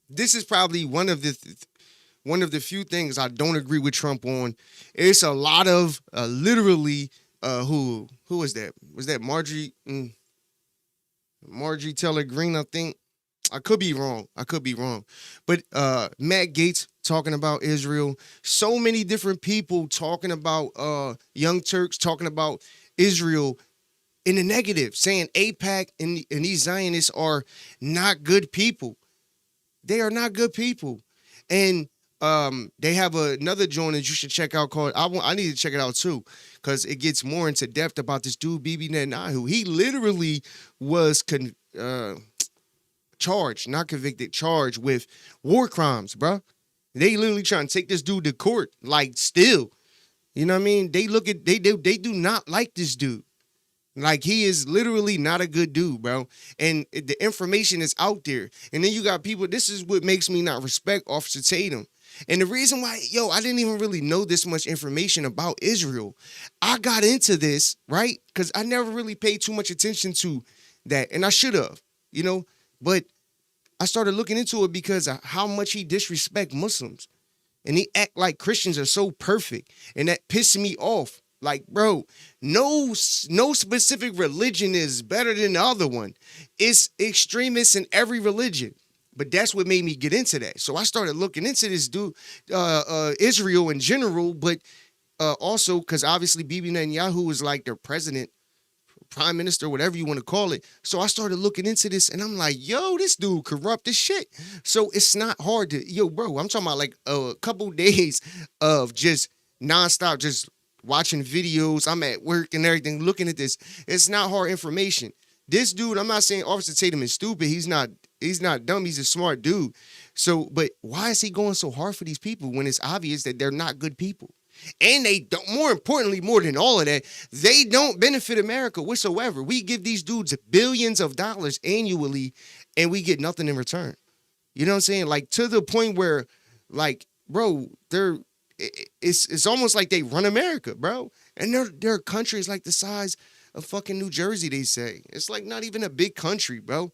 this is probably one of the few things I don't agree with Trump on. It's a lot of literally who was that? Was that Marjorie Taylor Greene, I think? I could be wrong. But Matt Gaetz talking about Israel. So many different people talking about Young Turks, talking about Israel in the negative, saying AIPAC and these Zionists are not good people. They are not good people. And they have another joint that you should check out called, I need to check it out too, because it gets more into depth about this dude, Bibi Netanyahu. He literally was charged, not convicted, charged with war crimes, bro. They literally trying to take this dude to court, like still. You know what I mean? They do not like this dude. Like, he is literally not a good dude, bro. And the information is out there. And then you got people, this is what makes me not respect Officer Tatum. And the reason why, I didn't even really know this much information about Israel. I got into this, right? Because I never really paid too much attention to that. And I should have, But I started looking into it because of how much he disrespect Muslims. And he act like Christians are so perfect. And that pissed me off. Like, bro, no specific religion is better than the other one. It's extremists in every religion. But that's what made me get into that. So I started looking into this dude, Israel in general, but also because obviously Bibi Netanyahu is like their president, prime minister, whatever you want to call it. So I started looking into this and I'm like, this dude corrupt as shit. So it's not hard to, bro, I'm talking about like a couple days of just nonstop, just watching videos. I'm at work and everything, looking at this. It's not hard information. This dude, I'm not saying Officer Tatum is stupid. He's not dumb. He's a smart dude. So, but why is he going so hard for these people when it's obvious that they're not good people? And they don't, more importantly, more than all of that, they don't benefit America whatsoever. We give these dudes billions of dollars annually and we get nothing in return. You know what I'm saying? Like, to the point where, like, bro, it's almost like they run America, bro. And their country is like the size of fucking New Jersey, they say. It's like not even a big country, bro.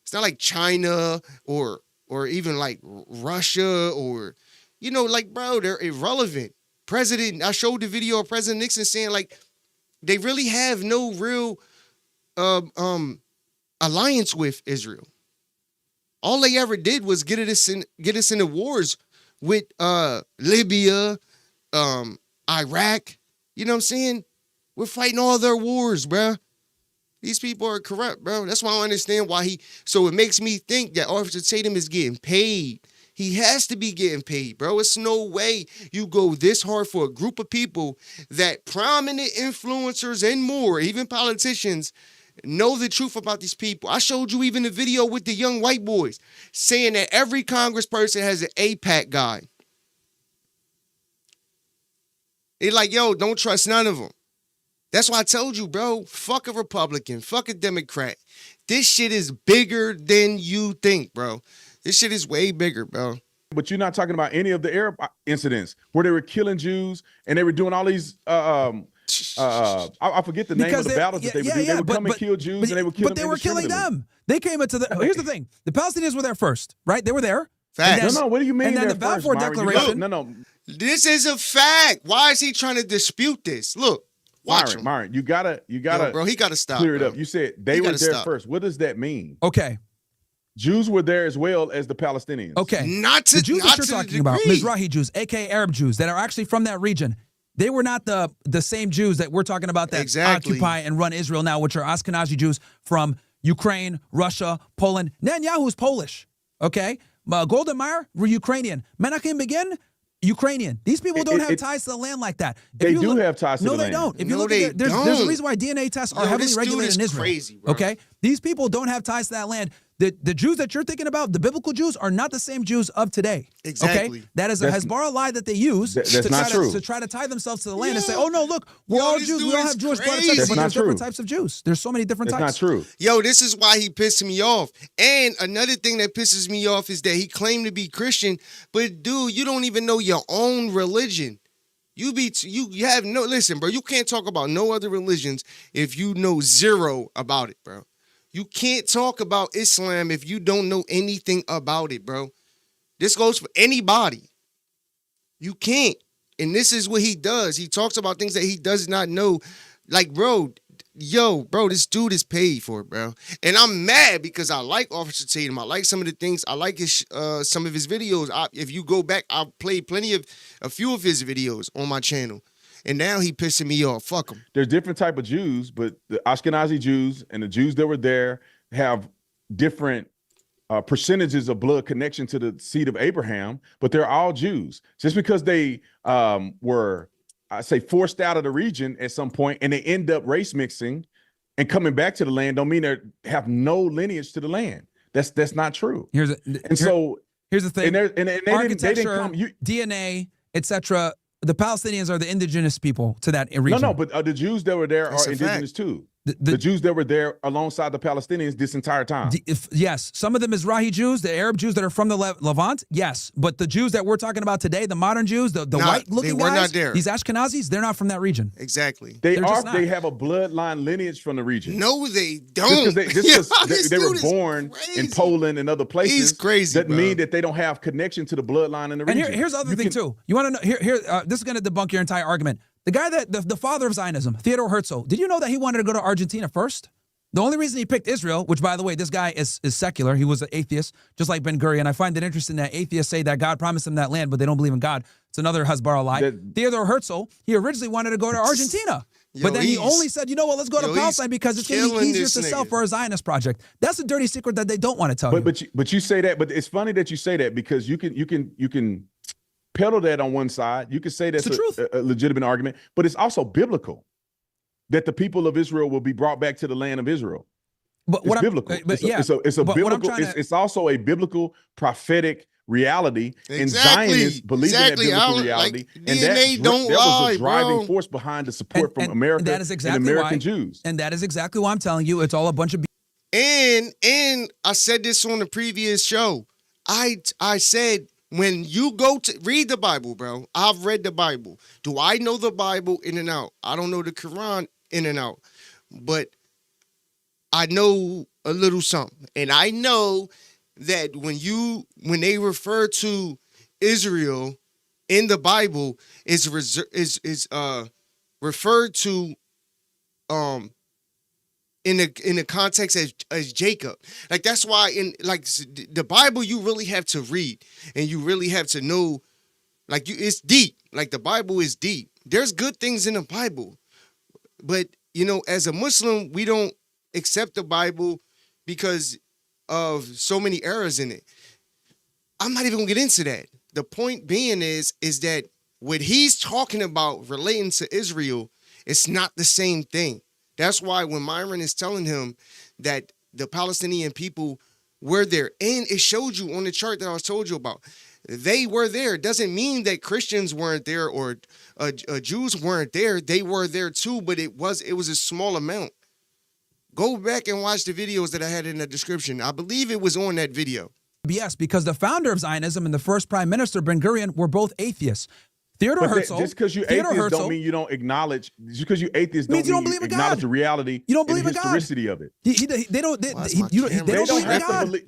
It's not like China or even like Russia or, like, bro, they're irrelevant. I showed the video of President Nixon saying, like, they really have no real alliance with Israel. All they ever did was get us into wars with Libya, Iraq. You know what I'm saying? We're fighting all their wars, bro. These people are corrupt, bro. That's why I don't understand why so it makes me think that Officer Tatum is getting paid. He has to be getting paid, bro. It's no way you go this hard for a group of people that prominent influencers and more, even politicians, know the truth about these people. I showed you even the video with the young white boys saying that every congressperson has an AIPAC guy. They're like, don't trust none of them. That's why I told you, bro, fuck a Republican, fuck a Democrat. This shit is bigger than you think, bro. This shit is way bigger, bro. But you're not talking about any of the Arab incidents where they were killing Jews and they were doing all these, I forget the name of the battles that they were doing. They would come and kill Jews and they would kill them. But they were killing them. They came into here's the thing. The Palestinians were there first, right? They were there. Facts. No, what do you mean? And then the Balfour Declaration. No. This is a fact. Why is he trying to dispute this? Look. Watch him. Myron, you gotta, bro. He gotta stop. Clear it up. You said they were there first. What does that mean? Okay, Jews were there as well as the Palestinians. Okay, the Jews that you're talking about, Mizrahi Jews, aka Arab Jews, that are actually from that region. They were not the same Jews that we're talking about that occupy and run Israel now, which are Ashkenazi Jews from Ukraine, Russia, Poland. Netanyahu's Polish. Okay, Golda Meir were Ukrainian. Menachem Begin. Ukrainian. These people don't have ties to the land like that. They do have ties to the land. No, they don't. If you look at there's a reason why DNA tests are heavily regulated in Israel. Crazy, bro. Okay? These people don't have ties to that land. The Jews that you're thinking about, the biblical Jews, are not the same Jews of today. Exactly. Okay? That is a Hezbollah lie that they use to try to tie themselves to the land and say, oh, no, look, we're all Jews. We all have Jewish blood, etc. But there's different types of Jews. There's so many different types. That's not true. Yo, this is why he pissed me off. And another thing that pisses me off is that he claimed to be Christian, but dude, you don't even know your own religion. You have no, listen, bro, you can't talk about no other religions if you know zero about it, bro. You can't talk about Islam if you don't know anything about it, bro. This goes for anybody. You can't. And this is what he does. He talks about things that he does not know. Like, bro, this dude is paid for it, bro. And I'm mad because I like Officer Tatum. I like some of the things. I like his some of his videos. If you go back, I've played a few of his videos on my channel. And now he pissing me off. Fuck him. There's different type of Jews, but the Ashkenazi Jews and the Jews that were there have different percentages of blood connection to the seed of Abraham, but they're all Jews. Just because they were, I say, forced out of the region at some point and they end up race mixing and coming back to the land, don't mean they have no lineage to the land. That's not true. Here's the thing. And architecture, DNA, etc. The Palestinians are the indigenous people to that region. No, but the Jews that were there are indigenous too. The Jews that were there alongside the Palestinians this entire time. Yes, some of them Mizrahi Jews, the Arab Jews that are from the Levant, yes. But the Jews that we're talking about today, the modern Jews, the white-looking guys, not there. These Ashkenazis, they're not from that region. Exactly. They have a bloodline lineage from the region. No, they don't. Just because they were born in Poland and other places. He's crazy, doesn't mean that they don't have connection to the bloodline in the region. And here's the other thing, too. You want to know, this is going to debunk your entire argument. The guy the father of Zionism, Theodor Herzl, did you know that he wanted to go to Argentina first? The only reason he picked Israel, which, by the way, this guy is secular. He was an atheist, just like Ben Gurion. I find it interesting that atheists say that God promised them that land, but they don't believe in God. It's another Hezbollah lie. Theodor Herzl, he originally wanted to go to Argentina. But then he only said, you know what, let's go to Palestine because it's going to be easier to sell for a Zionist project. That's a dirty secret that they don't want to tell you. But you say that, but it's funny that you say that because you can peddle that on one side. You could say that's a legitimate argument, but it's also biblical that the people of Israel will be brought back to the land of Israel. But it's biblical. It's also a biblical prophetic reality, and Zionists believe in that biblical reality, and that was the driving force behind the support from America and American Jews. And that is exactly why I'm telling you it's all a bunch of. And I said this on the previous show. I said, when you go to read the Bible, bro, I've read the Bible. Do I know the Bible in and out? I don't know the Quran in and out, but I know a little something. And I know that when they refer to Israel in the Bible, is referred to in the context as Jacob. Like, that's why in the Bible you really have to read and you really have to know, it's deep. Like, the Bible is deep. There's good things in the Bible, but as a Muslim, we don't accept the Bible because of so many errors in it. I'm not even gonna get into that. The point being is that what he's talking about relating to Israel, it's not the same thing. That's why when Myron is telling him that the Palestinian people were there, and it showed you on the chart that I told you about, they were there. It doesn't mean that Christians weren't there or Jews weren't there. They were there too, but it was a small amount. Go back and watch the videos that I had in the description. I believe it was on that video. Yes, because the founder of Zionism and the first prime minister, Ben Gurion, were both atheists. Theodor Herzl. Just because you atheist don't mean you don't acknowledge. Just because you atheist don't mean you acknowledge the reality. You don't believe in God. Historicity of it. They don't believe in God.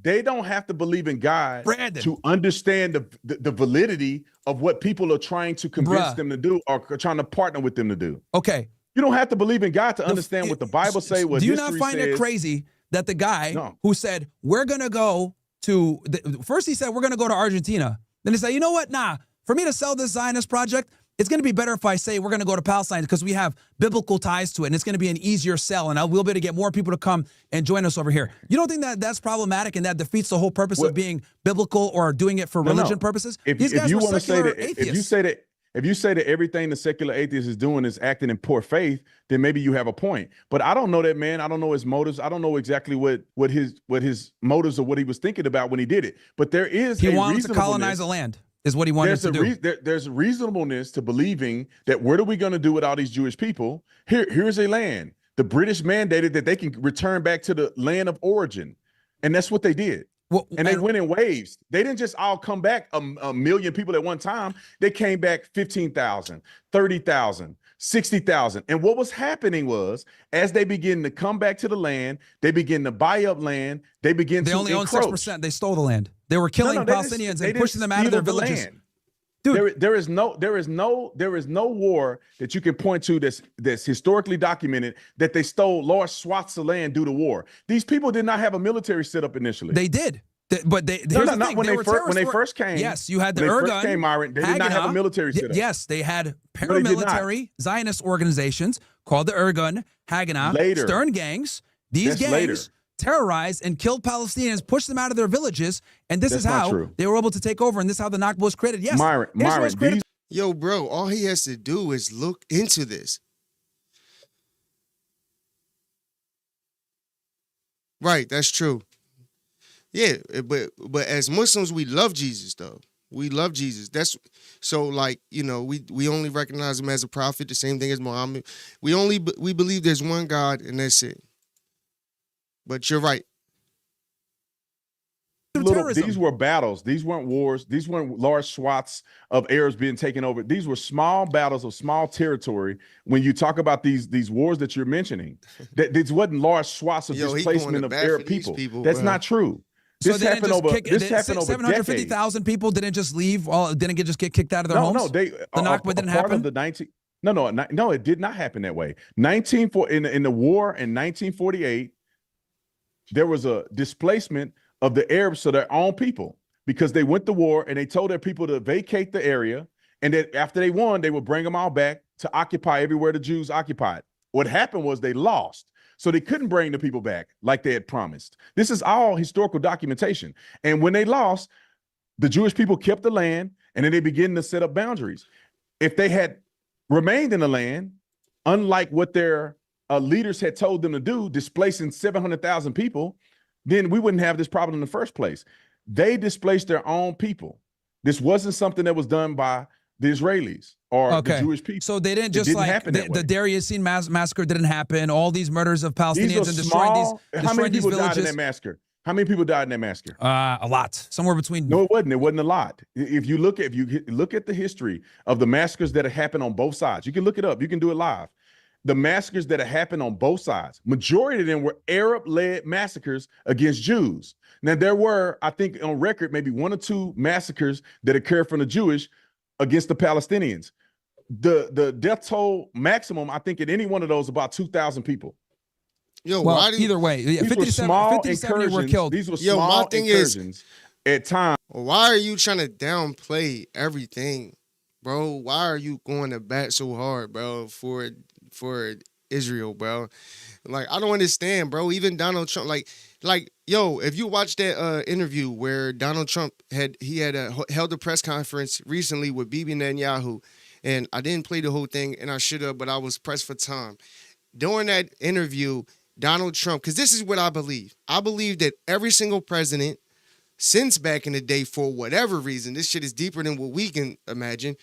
They don't have to believe in God Brandon, to understand the validity of what people are trying to convince them to do or trying to partner with them to do. Okay. You don't have to believe in God to understand what the Bible say. What do you not find it crazy that the guy who said we're gonna go to first he said we're gonna go to Argentina, then he said, you know what? Nah. For me to sell this Zionist project, it's going to be better if I say we're going to go to Palestine because we have biblical ties to it, and it's going to be an easier sell, and we'll be able to get more people to come and join us over here. You don't think that that's problematic and that defeats the whole purpose of being biblical or doing it for religion purposes? If you want to say that, If you say that everything the secular atheist is doing is acting in poor faith, then maybe you have a point. But I don't know that man. I don't know his motives. I don't know exactly what his motives or what he was thinking about when he did it. But there is he wanted to colonize the land, is what he wanted to do. There's reasonableness to believing that what are we going to do with all these Jewish people? Here's a land. The British mandated that they can return back to the land of origin, and that's what they did. Well, and they went in waves. They didn't just all come back a million people at one time. They came back 15,000, 30,000, 60,000. And what was happening was, as they begin to come back to the land, they begin to buy up land. They only owned 6%. They stole the land. They were killing Palestinians and pushing them out of their villages. Dude, there is no war that you can point to that's historically documented that they stole large swaths of land due to war. These people did not have a military set up initially. They did. But here's the thing. When they first came. Yes, you had the Ergun. Myron, they did not have a military set up. Yes, they had paramilitary Zionist organizations called the Ergun, Haganah, Stern gangs. These gangs terrorized and killed Palestinians, pushed them out of their villages, and this is how they were able to take over, and this is how the Nakba was created. Yes, Myron, yo, bro, all he has to do is look into this. Right, that's true. Yeah, but as Muslims, we love Jesus, though. We love Jesus. That's so, like, you know, we only recognize him as a prophet, the same thing as Muhammad. We believe there's one God, and that's it. But you're right. These were battles. These weren't wars. These weren't large swaths of Arabs being taken over. These were small battles of small territory. When you talk about these wars that you're mentioning, that these wasn't large swaths of displacement of Arab people. That's not true. This happened over 750,000 people didn't just leave. Didn't just get kicked out of their homes. The Nakba didn't happen. No, it did not happen that way. In the war in 1948, there was a displacement of the Arabs to their own people because they went to war and they told their people to vacate the area. And then after they won, they would bring them all back to occupy everywhere the Jews occupied. What happened was they lost. So they couldn't bring the people back like they had promised. This is all historical documentation. And when they lost, the Jewish people kept the land and then they began to set up boundaries. If they had remained in the land, unlike what their leaders had told them to do, displacing 700,000 people, then we wouldn't have this problem in the first place. They displaced their own people. This wasn't something that was done by the Israelis or the Jewish people. So they didn't just the Deir Yassin massacre didn't happen. All these murders of Palestinians and destroying these villages. How many people died in that massacre? How many people died in that massacre? A lot. Somewhere between. No, it wasn't. It wasn't a lot. If you look at the history of the massacres that have happened on both sides, you can look it up. You can do it live. The massacres that have happened on both sides, majority of them were Arab-led massacres against Jews. Now, there were, I think, on record, maybe 1 or 2 massacres that occurred from the Jewish against the Palestinians. The death toll maximum, I think, in any one of those, about 2,000 people. Yo, either way, yeah, 57 were killed. These were small incursions at times. Why are you trying to downplay everything, bro? Why are you going to bat so hard, bro, for Israel, bro? Like, I don't understand, bro. Even Donald Trump, like, yo, if you watch that interview where Donald Trump held a press conference recently with Bibi Netanyahu, and I didn't play the whole thing, and I should have, but I was pressed for time. During that interview, Donald Trump, because this is what I believe. I believe that every single president since back in the day, for whatever reason, this shit is deeper than what we can imagine,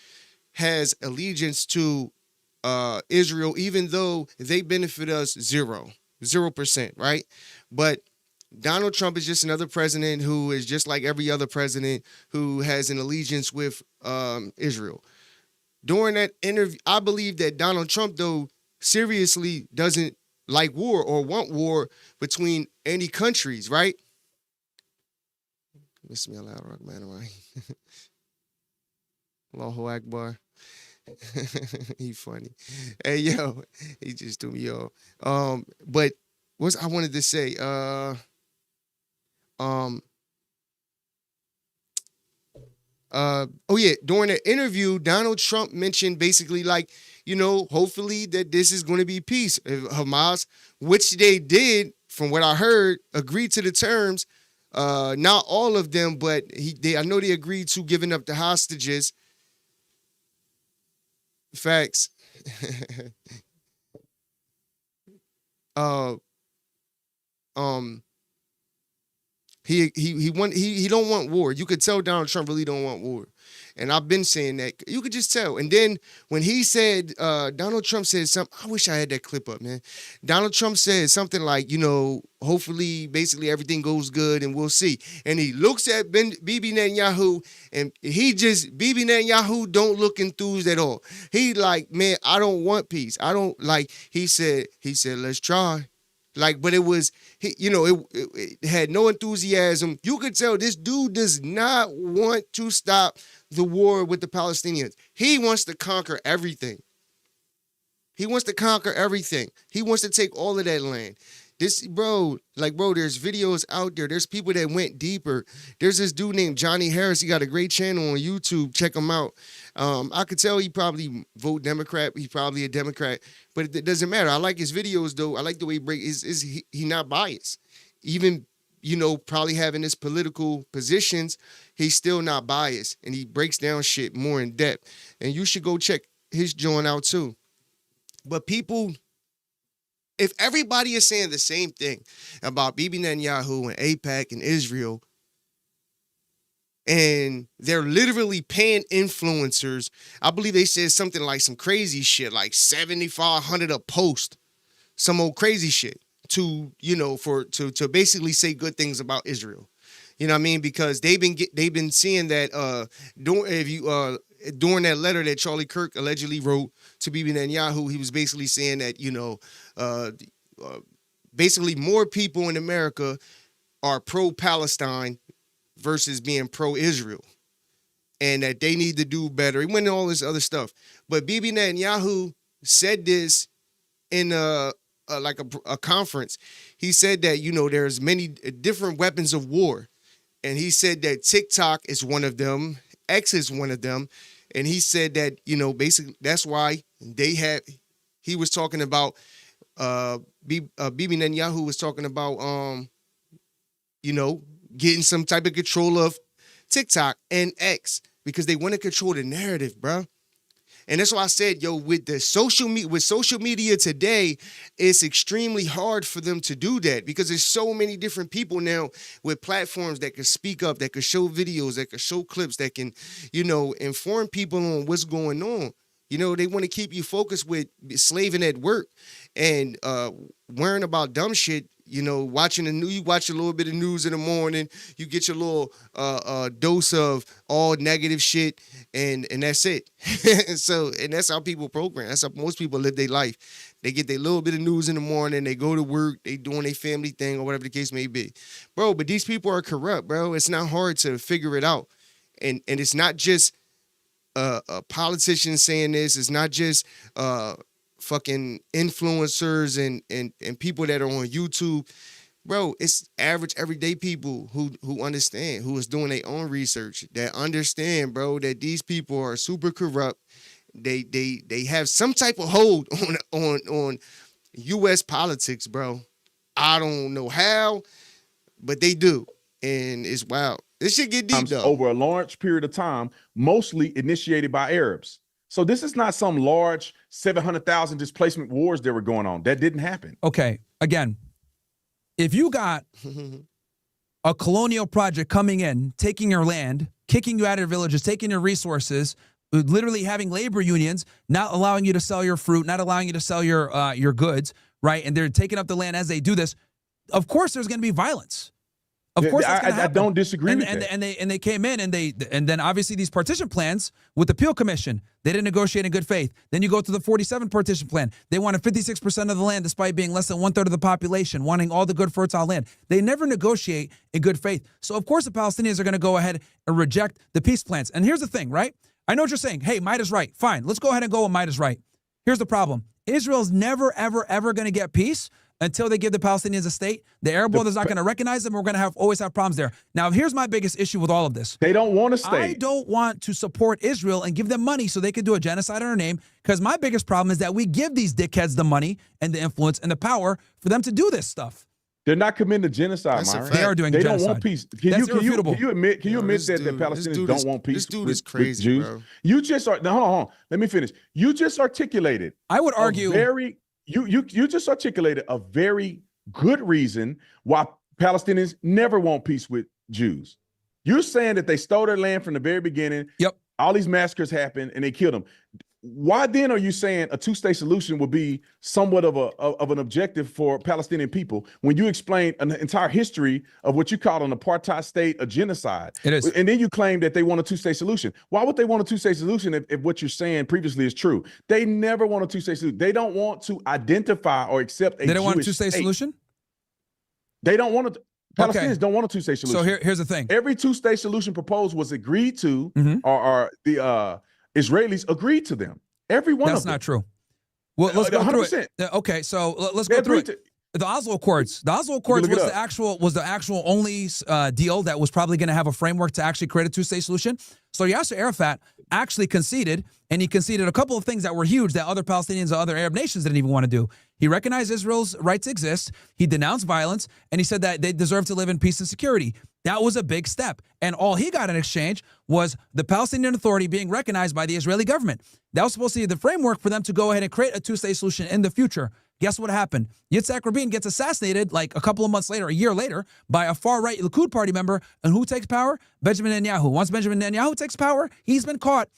has allegiance to Israel, even though they benefit us 0%, right? But Donald Trump is just another president who is just like every other president who has an allegiance with Israel. During that interview, I believe that Donald Trump, though, seriously doesn't like war or want war between any countries, right? Miss me a loud rock man, right? Allahu Akbar. He funny. Hey, yo, he just threw me off. But what I wanted to say, during the interview, Donald Trump mentioned basically like, you know, hopefully that this is going to be peace. Hamas, which they did, from what I heard, agreed to the terms. Not all of them, but I know they agreed to giving up the hostages. Facts. He don't want war. You could tell Donald Trump really don't want war. And I've been saying that. You could just tell. And then when he said, Donald Trump said something, I wish I had that clip up, man. Donald Trump said something like, hopefully, basically everything goes good and we'll see. And he looks at Bibi Netanyahu and Bibi Netanyahu don't look enthused at all. He like, man, I don't want peace. I don't like, he said, let's try. Like, but it was, it had no enthusiasm. You could tell this dude does not want to stop the war with the Palestinians. He wants to conquer everything. He wants to conquer everything. He wants to take all of that land. There's videos out there. There's people that went deeper. There's this dude named Johnny Harris. He got a great channel on YouTube. Check him out. I could tell he probably vote Democrat. He's probably a Democrat, but it doesn't matter. I like his videos though. I like the way he breaks. He not biased. Even, probably having his political positions, he's still not biased. And he breaks down shit more in depth. And you should go check his joint out too. But people, if everybody is saying the same thing about Bibi Netanyahu and AIPAC and Israel, and they're literally paying influencers, I believe they said something like some crazy shit, like $7,500 a post, some old crazy shit to basically say good things about Israel. You know what I mean? Because they've been seeing that during that letter that Charlie Kirk allegedly wrote to Bibi Netanyahu, he was basically saying that, basically more people in America are pro-Palestine versus being pro-Israel, and that they need to do better. He went into all this other stuff. But Bibi Netanyahu said this in a conference. He said that, there's many different weapons of war. And he said that TikTok is one of them. X is one of them. And he said that, basically that's why he was talking about, Bibi Netanyahu was talking about, getting some type of control of TikTok and X because they want to control the narrative, bro. And that's why I said, with social media today, it's extremely hard for them to do that because there's so many different people now with platforms that can speak up, that can show videos, that can show clips, that can, inform people on what's going on. They want to keep you focused with slaving at work and worrying about dumb shit. Watching the news, you watch a little bit of news in the morning, you get your little dose of all negative shit, and that's it. And that's how people program. That's how most people live their life. They get their little bit of news in the morning, they go to work, they doing their family thing or whatever the case may be. Bro, but these people are corrupt, bro. It's not hard to figure it out. And it's not just politicians saying this. It's not just fucking influencers and people that are on YouTube. Bro, it's average everyday people who understand, who is doing their own research, that understand, bro, that these people are super corrupt. They have some type of hold on US politics, bro. I don't know how, but they do. And it's wild. This shit get deep though. Over a large period of time, mostly initiated by Arabs. So this is not some large 700,000 displacement wars that were going on. That didn't happen. Okay, again, if you got a colonial project coming in, taking your land, kicking you out of your villages, taking your resources, literally having labor unions, not allowing you to sell your fruit, not allowing you to sell your goods, right? And they're taking up the land as they do this. Of course, there's going to be violence. Of course, I don't disagree with that. And they came in and then obviously these partition plans with the Peel Commission, they didn't negotiate in good faith. Then you go to the 47 partition plan. They wanted 56% of the land despite being less than 1/3 of the population, wanting all the good fertile land. They never negotiate in good faith. So of course the Palestinians are going to go ahead and reject the peace plans. And here's the thing, right? I know what you're saying. Hey, might is right. Fine, let's go ahead and go with might is right. Here's the problem. Israel's never, ever, ever going to get peace until they give the Palestinians a state. The Arab world is not going to recognize them. We're going to always have problems there. Now, here's my biggest issue with all of this. They don't want to stay. I don't want to support Israel and give them money so they can do a genocide in our name, because my biggest problem is that we give these dickheads the money and the influence and the power for them to do this stuff. They're not committing genocide, That's a Myron. fact. They are doing They genocide. don't want peace. Can That's you irrefutable. admit Yo, that the Palestinians don't want peace? This dude is with crazy, Jews? bro. You just are no, hold on. Let me finish. You just articulated. I would argue you just articulated a very good reason why Palestinians never want peace with Jews. You're saying that they stole their land from the very beginning. Yep. All these massacres happened and they killed them. Why then are you saying a two-state solution would be somewhat of an objective for Palestinian people when you explain an entire history of what you call an apartheid state, a genocide? It is. And then you claim that they want a two-state solution. Why would they want a two-state solution if what you're saying previously is true? They never want a two-state solution. They don't want to identify or accept a They don't want a Jewish two-state state. solution? They don't want to. Palestinians don't want a two-state solution. So here's the thing. Every two-state solution proposed was agreed to, Mhm. or the Israelis agreed to them. Every one That's of them. not true. Well, let's go through it. 100%. Okay, so let's They go through agreed it. The Oslo Accords. The Oslo Accords look it was the actual only deal that was probably going to have a framework to actually create a two-state solution. So Yasser Arafat actually conceded, and he conceded a couple of things that were huge that other Palestinians or other Arab nations didn't even want to do. He recognized Israel's right to exist. He denounced violence, and he said that they deserve to live in peace and security. That was a big step. And all he got in exchange was the Palestinian Authority being recognized by the Israeli government. That was supposed to be the framework for them to go ahead and create a two-state solution in the future. Guess what happened? Yitzhak Rabin gets assassinated like a couple of months later, a year later, by a far-right Likud party member. And who takes power? Benjamin Netanyahu. Once Benjamin Netanyahu takes power, he's been caught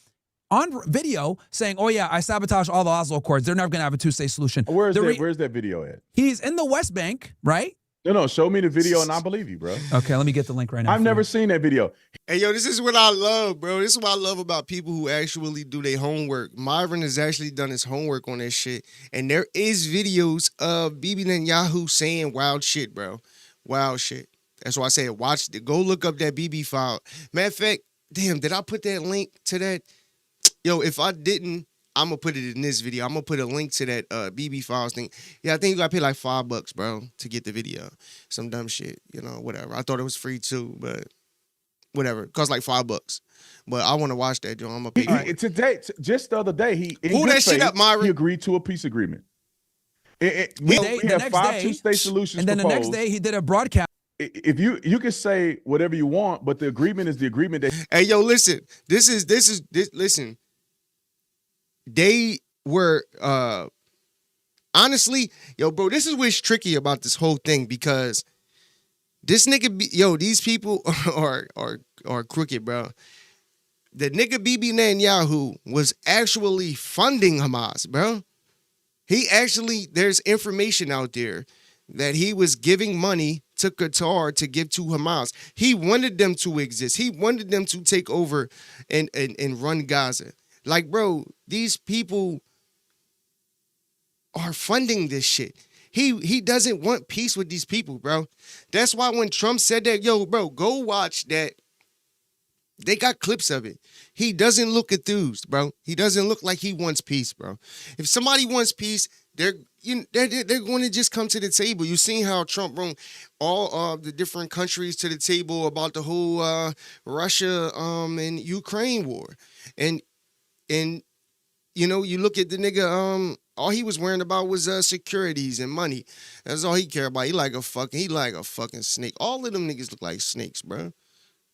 on video saying, oh, yeah, I sabotaged all the Oslo Accords. They're never going to have a two-state solution. Where's that video at? He's in the West Bank, right? No, show me the video and I believe you, bro. Okay, let me get the link right now. I've never seen that video. Hey, yo, this is what I love, bro. This is what I love about people who actually do their homework. Myron has actually done his homework on this shit. And there is videos of Bibi Netanyahu saying wild shit, bro. Wild shit. That's why I said watch it. Go look up that BB file. Matter of fact, damn, did I put that link to that? Yo, if I didn't, I'm going to put it in this video. I'm going to put a link to that BB Files thing. Yeah, I think you got to pay like $5, bro, to get the video. Some dumb shit, whatever. I thought it was free too, but whatever. It cost like $5. But I want to watch that, Joe. I'm going to pay. Today, just the other day, he pull that shit up, Myron. He agreed to a peace agreement. We have 5 two-state solutions and then proposed. the next day he did a broadcast. If you can say whatever you want, but the agreement is the agreement that. Hey, yo, listen. This. Listen. They were honestly, yo, bro, this is what's tricky about this whole thing because this nigga, these people are crooked, bro. The nigga Bibi Netanyahu was actually funding Hamas, bro. There's information out there that he was giving money to Qatar to give to Hamas. He wanted them to exist. He wanted them to take over and run Gaza. Like, bro, these people are funding this shit. He doesn't want peace with these people, bro. That's why when Trump said that, yo, bro, go watch that. They got clips of it. He doesn't look enthused, bro. He doesn't look like he wants peace, bro. If somebody wants peace, they're going to just come to the table. You've seen how Trump brought all of the different countries to the table about the whole Russia and Ukraine war. And you look at the nigga, all he was worrying about was securities and money. That's all he cared about. He like a fucking snake. All of them niggas look like snakes, bro.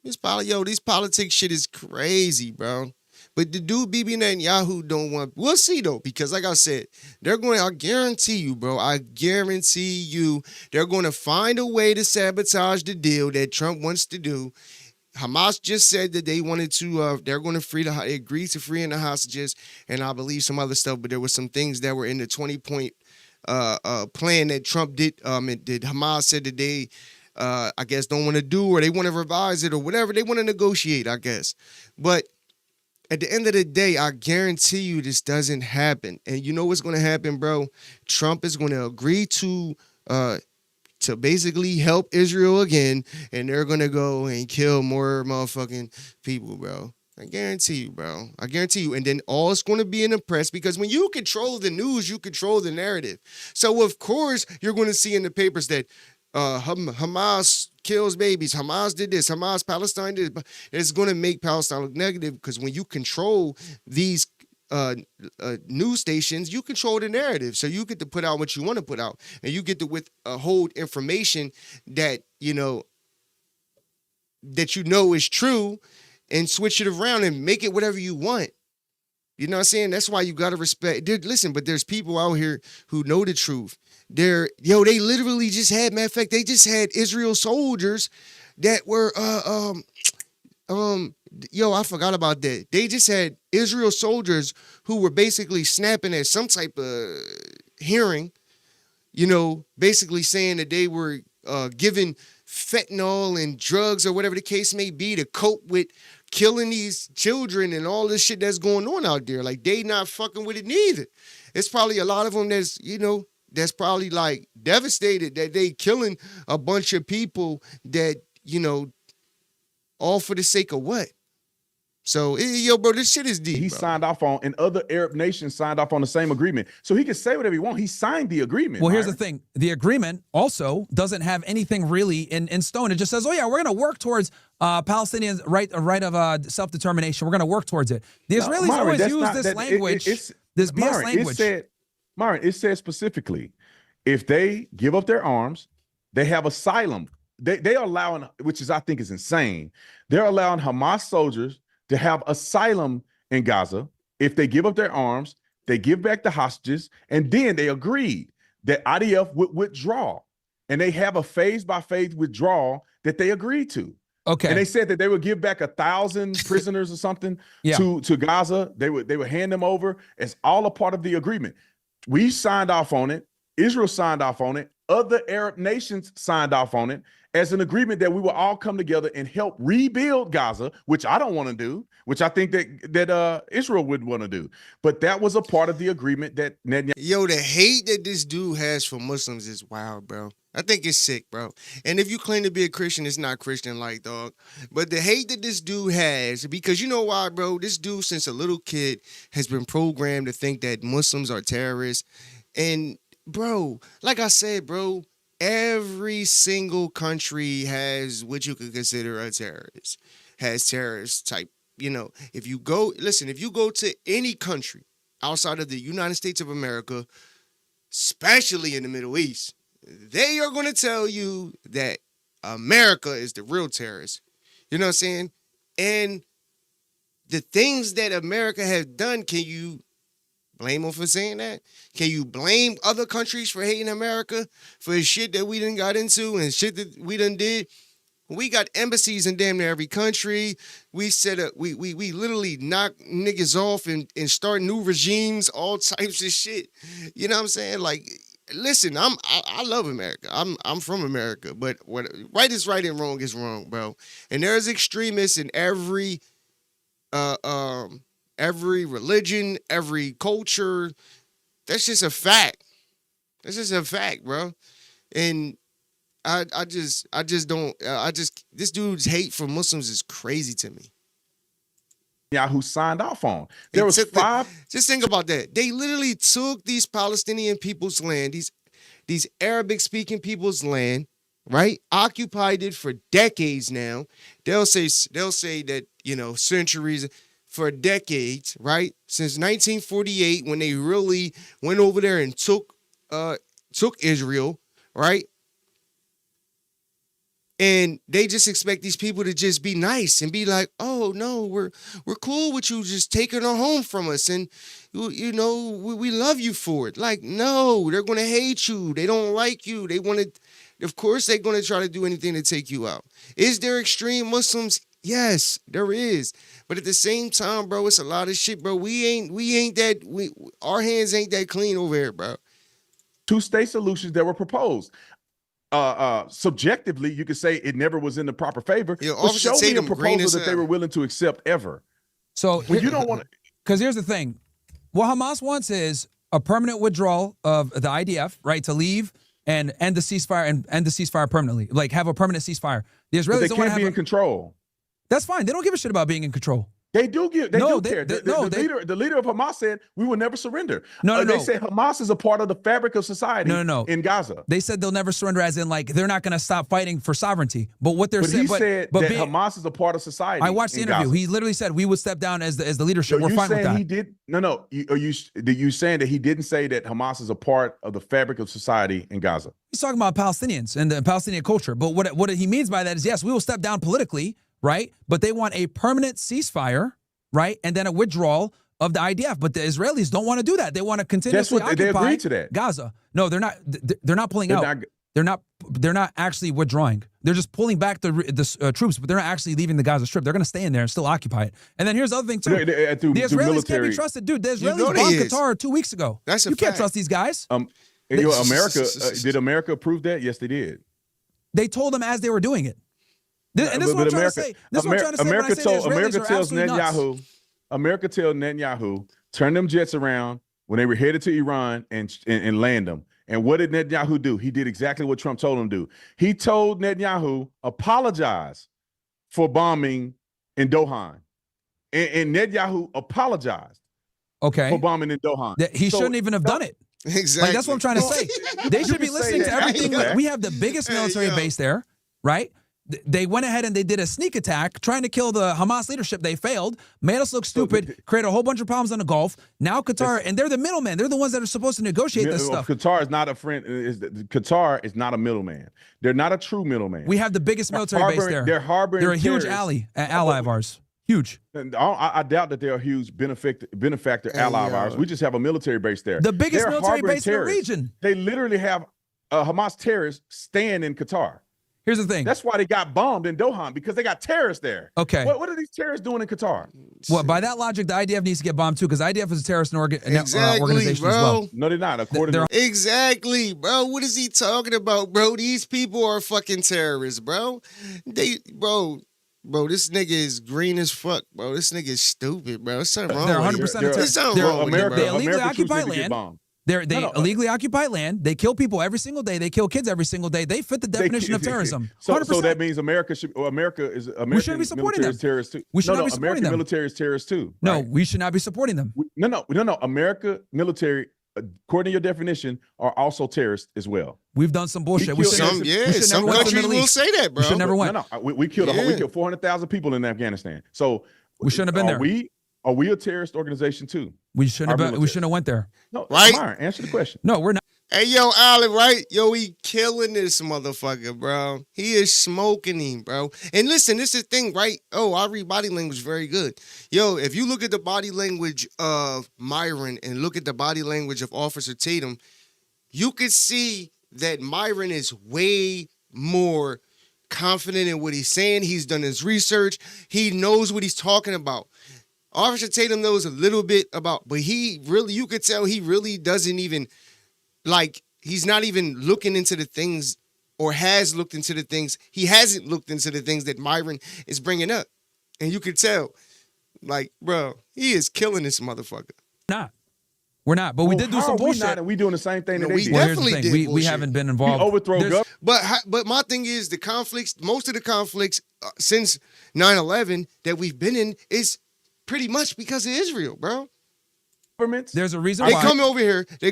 This politics shit is crazy, bro. But the dude Bibi Netanyahu don't want. We'll see though, because like I said, I guarantee you, bro. I guarantee you, they're going to find a way to sabotage the deal that Trump wants to do. Hamas just said that they wanted to, they're going to agree to freeing the hostages, and I believe some other stuff, but there were some things that were in the 20-point plan that Trump did, Hamas said that they, I guess, don't want to do, or they want to revise it, or whatever. They want to negotiate, I guess. But at the end of the day, I guarantee you this doesn't happen. And you know what's going to happen, bro? Trump is going to agree to basically help Israel again, and they're going to go and kill more motherfucking people, bro. I guarantee you, bro. I guarantee you. And then all it's going to be in the press, because when you control the news, you control the narrative. So, of course, you're going to see in the papers that Hamas kills babies, Hamas did this, Hamas, Palestine did this. It's going to make Palestine look negative, because when you control these news stations, you control the narrative. So you get to put out what you want to put out, and you get to withhold information that is true, and switch it around and make it whatever you want. You know what I'm saying? That's why you gotta respect. Listen, but there's people out here who know the truth. They literally just had, matter of fact, they just had Israel soldiers that were I forgot about that. They just had Israel soldiers who were basically snapping at some type of hearing, basically saying that they were given fentanyl and drugs or whatever the case may be to cope with killing these children and all this shit that's going on out there. Like, they not fucking with it neither. It's probably a lot of them that's probably like devastated that they killing a bunch of people that, all for the sake of what? So, bro, this shit is deep. He signed off on, and other Arab nations signed off on the same agreement. So he can say whatever he wants. He signed the agreement. Well, here's the thing. The agreement also doesn't have anything really in stone. It just says, oh, yeah, we're going to work towards Palestinians' right of self-determination. We're going to work towards it. The Israelis always use this language, this BS language. Myron, it said specifically, if they give up their arms, they have asylum. They are allowing, which is, I think, is insane. They're allowing Hamas soldiers to have asylum in Gaza. If they give up their arms, they give back the hostages, and then they agreed that IDF would withdraw. And they have a phase-by-phase withdrawal that they agreed to. Okay. And they said that they would give back 1,000 prisoners or something to Gaza. They would hand them over as all a part of the agreement. We signed off on it. Israel signed off on it. Other Arab nations signed off on it as an agreement that we will all come together and help rebuild Gaza, which I don't want to do, which I think that Israel would want to do. But that was a part of the agreement that Netanyahu. The hate that this dude has for Muslims is wild, bro. I think it's sick, bro. And if you claim to be a Christian, it's not Christian-like, dog. But the hate that this dude has, because you know why, bro? This dude, since a little kid, has been programmed to think that Muslims are terrorists. And, bro, like I said, bro, every single country has what you could consider a terrorist, has terrorist type. If you go to any country outside of the United States of America, especially in the Middle East, they are going to tell you that America is the real terrorist. You know what I'm saying? And the things that America has done, can you blame them for saying that? Can you blame other countries for hating America for shit that we done got into and shit that we done did? We got embassies in damn near every country. We set up, we literally knock niggas off and start new regimes, all types of shit. You know what I'm saying? Like, listen, I love America. I'm from America, but what right is right and wrong is wrong, bro. And there's extremists in every religion, every culture. That's just a fact. That's just a fact, bro. And this dude's hate for Muslims is crazy to me. Yeah, who signed off on. Just think about that. They literally took these Palestinian people's land, these Arabic-speaking people's land, right? Occupied it for decades now. They'll say that, centuries, for decades, right? Since 1948, when they really went over there and took Israel, right? And they just expect these people to just be nice and be like, oh no, we're cool with you just taking our home from us, and we love you for it. Like, no, they're gonna hate you. They don't like you. Of course they're gonna try to do anything to take you out. Is there extreme Muslims? Yes, there is. But at the same time, bro, it's a lot of shit, bro. Our hands ain't that clean over here, bro. Two-state solutions that were proposed. Subjectively, you could say it never was in the proper favor. But show me a proposal that they were willing to accept ever. So you don't want to. Because here's the thing: what Hamas wants is a permanent withdrawal of the IDF, right, to leave and end the ceasefire and end the ceasefire permanently, like have a permanent ceasefire. The Israelis don't want to be in control. That's fine. They don't give a shit about being in control. They do care. The leader of Hamas said we will never surrender. No. They said Hamas is a part of the fabric of society in Gaza. They said they'll never surrender, as in like they're not going to stop fighting for sovereignty. But what they're saying, he said that Hamas is a part of society. I watched the interview. Gaza. He literally said we would step down as the leadership. So we're fine with that. He did. No. Are you saying that he didn't say that Hamas is a part of the fabric of society in Gaza? He's talking about Palestinians and the Palestinian culture. But what he means by that is, yes, we will step down politically, right? But they want a permanent ceasefire, right? And then a withdrawal of the IDF. But the Israelis don't want to do that. They want to continuously occupy they agreed to that. Gaza. No, they're not. They're not pulling out. They're not actually withdrawing. They're just pulling back the troops, but they're not actually leaving the Gaza Strip. They're going to stay in there and still occupy it. And then here's the other thing too: the Israelis can't be trusted, dude. The Israelis bombed Qatar 2 weeks ago. That's a you can't trust these guys. Did America approve that? Yes, they did. They told them as they were doing it. And this is what I'm trying to say. This is what I'm trying to say. America tells Netanyahu, America tells Netanyahu, turn them jets around when they were headed to Iran and land them. And what did Netanyahu do? He did exactly what Trump told him to do. He told Netanyahu, apologize for bombing in Doha. And Netanyahu apologized for bombing in Doha. He shouldn't even have done it. Exactly. Like, that's what I'm trying to say. They should be listening to everything. We have the biggest military base there, right? They went ahead and they did a sneak attack trying to kill the Hamas leadership. They failed, made us look stupid, created a whole bunch of problems in the Gulf. Now Qatar, and they're the middlemen. They're the ones that are supposed to negotiate this stuff. Qatar is not a friend. Qatar is not a middleman. They're not a true middleman. We have the biggest military base there. They're harboring They're a huge terrorists. ally of ours. Huge. I doubt that they're a huge benefactor ally of ours. We just have a military base there. The biggest military base in the region. They literally have Hamas terrorists staying in Qatar. Here's the thing. That's why they got bombed in Doha, because they got terrorists there. Okay. What are these terrorists doing in Qatar? Well, by that logic, the IDF needs to get bombed too, because IDF is a terrorist organization bro. as well. No, they're not. Exactly, bro. What is he talking about, bro? These people are fucking terrorists, bro. Bro, this nigga is green as fuck, bro. This nigga is stupid, bro. There's something wrong with him. There's something wrong with him, bro. They illegally occupy land. They illegally occupy land. They kill people every single day. They kill kids every single day. They fit the definition of terrorism. 100%. So that means America we shouldn't be supporting them. Terrorists too. We should not be supporting American them. military is terrorists too. No, we should not be supporting them. No. America military, according to your definition, are also terrorists as well. We've done some bullshit. Some countries will say that, bro. We should never went. No. We killed 400,000 people in Afghanistan. So we shouldn't have been there. Are we a terrorist organization too? We shouldn't have went there. No, right? Myron, answer the question. No, we're not. Hey, yo, Allen, right? Yo, he killing this motherfucker, bro. He is smoking him, bro. And listen, this is the thing, right? Oh, I read body language very good. Yo, if you look at the body language of Myron and look at the body language of Officer Tatum, you could see that Myron is way more confident in what he's saying. He's done his research. He knows what he's talking about. Officer Tatum knows a little bit about, but you could tell he really doesn't even, he's not even looking into the things, or has looked into the things. He hasn't looked into the things that Myron is bringing up. And you could tell, bro, he is killing this motherfucker. We're not, but we did do some bullshit. We doing the same thing that they did. Definitely did. We haven't been involved. But my thing is, the conflicts, most of the conflicts since 9/11 that we've been in is pretty much because of Israel, bro. There's a reason they why. They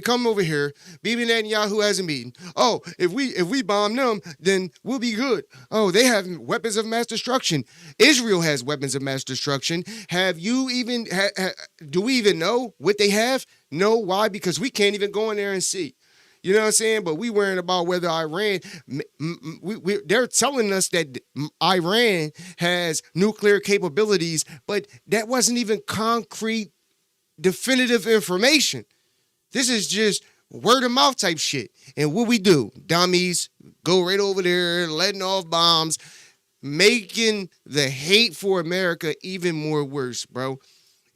come over here. Bibi Netanyahu has a meeting. Oh, if we bomb them, then we'll be good. Oh, they have weapons of mass destruction. Israel has weapons of mass destruction. Have you even? Do we even know what they have? No. Why? Because we can't even go in there and see. You know what I'm saying? But we worrying about whether Iran. They're telling us that Iran has nuclear capabilities, but that wasn't even concrete, definitive information. This is just word of mouth type shit. And what we do, dummies, go right over there, letting off bombs, making the hate for America even more worse, bro.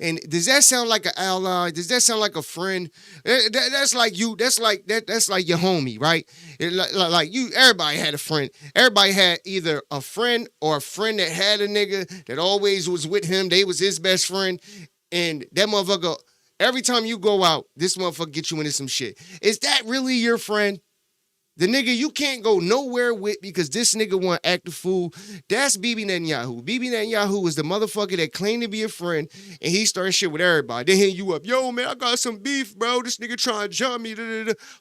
And does that sound like an ally? Does that sound like a friend? That's like you. That's like your homie, right? Like you. Everybody had a friend. Everybody had either a friend or a friend that had a nigga that always was with him. They was his best friend, and that motherfucker. Every time you go out, this motherfucker gets you into some shit. Is that really your friend? The nigga you can't go nowhere with because this nigga want to act a fool. That's Bibi Netanyahu. Bibi Netanyahu is the motherfucker that claimed to be a friend, and he starting shit with everybody. They hit you up. Yo, man, I got some beef, bro. This nigga trying to jump me.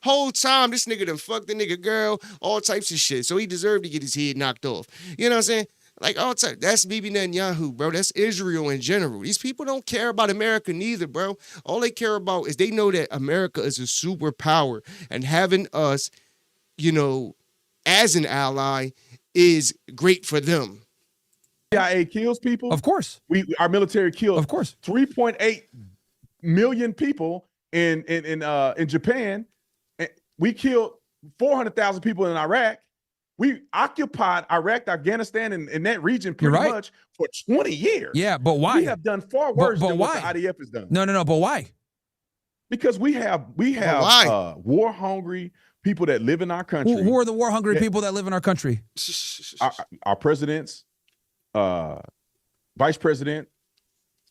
Whole time, this nigga done fucked the nigga girl, all types of shit. So he deserved to get his head knocked off. You know what I'm saying? Like, all types. That's Bibi Netanyahu, bro. That's Israel in general. These people don't care about America neither, bro. All they care about is they know that America is a superpower, and having us, you know, as an ally is great for them. CIA kills people. Of course. Our military killed, of course, 3.8 million people in Japan. We killed 400,000 people in Iraq. We occupied Iraq, Afghanistan, and that region pretty much for 20 years. Yeah, but why? We have done far worse than what the IDF has done. No, but why? Because we have war-hungry people that live in our country. Who are the war-hungry people that live in our country? Our presidents, vice president,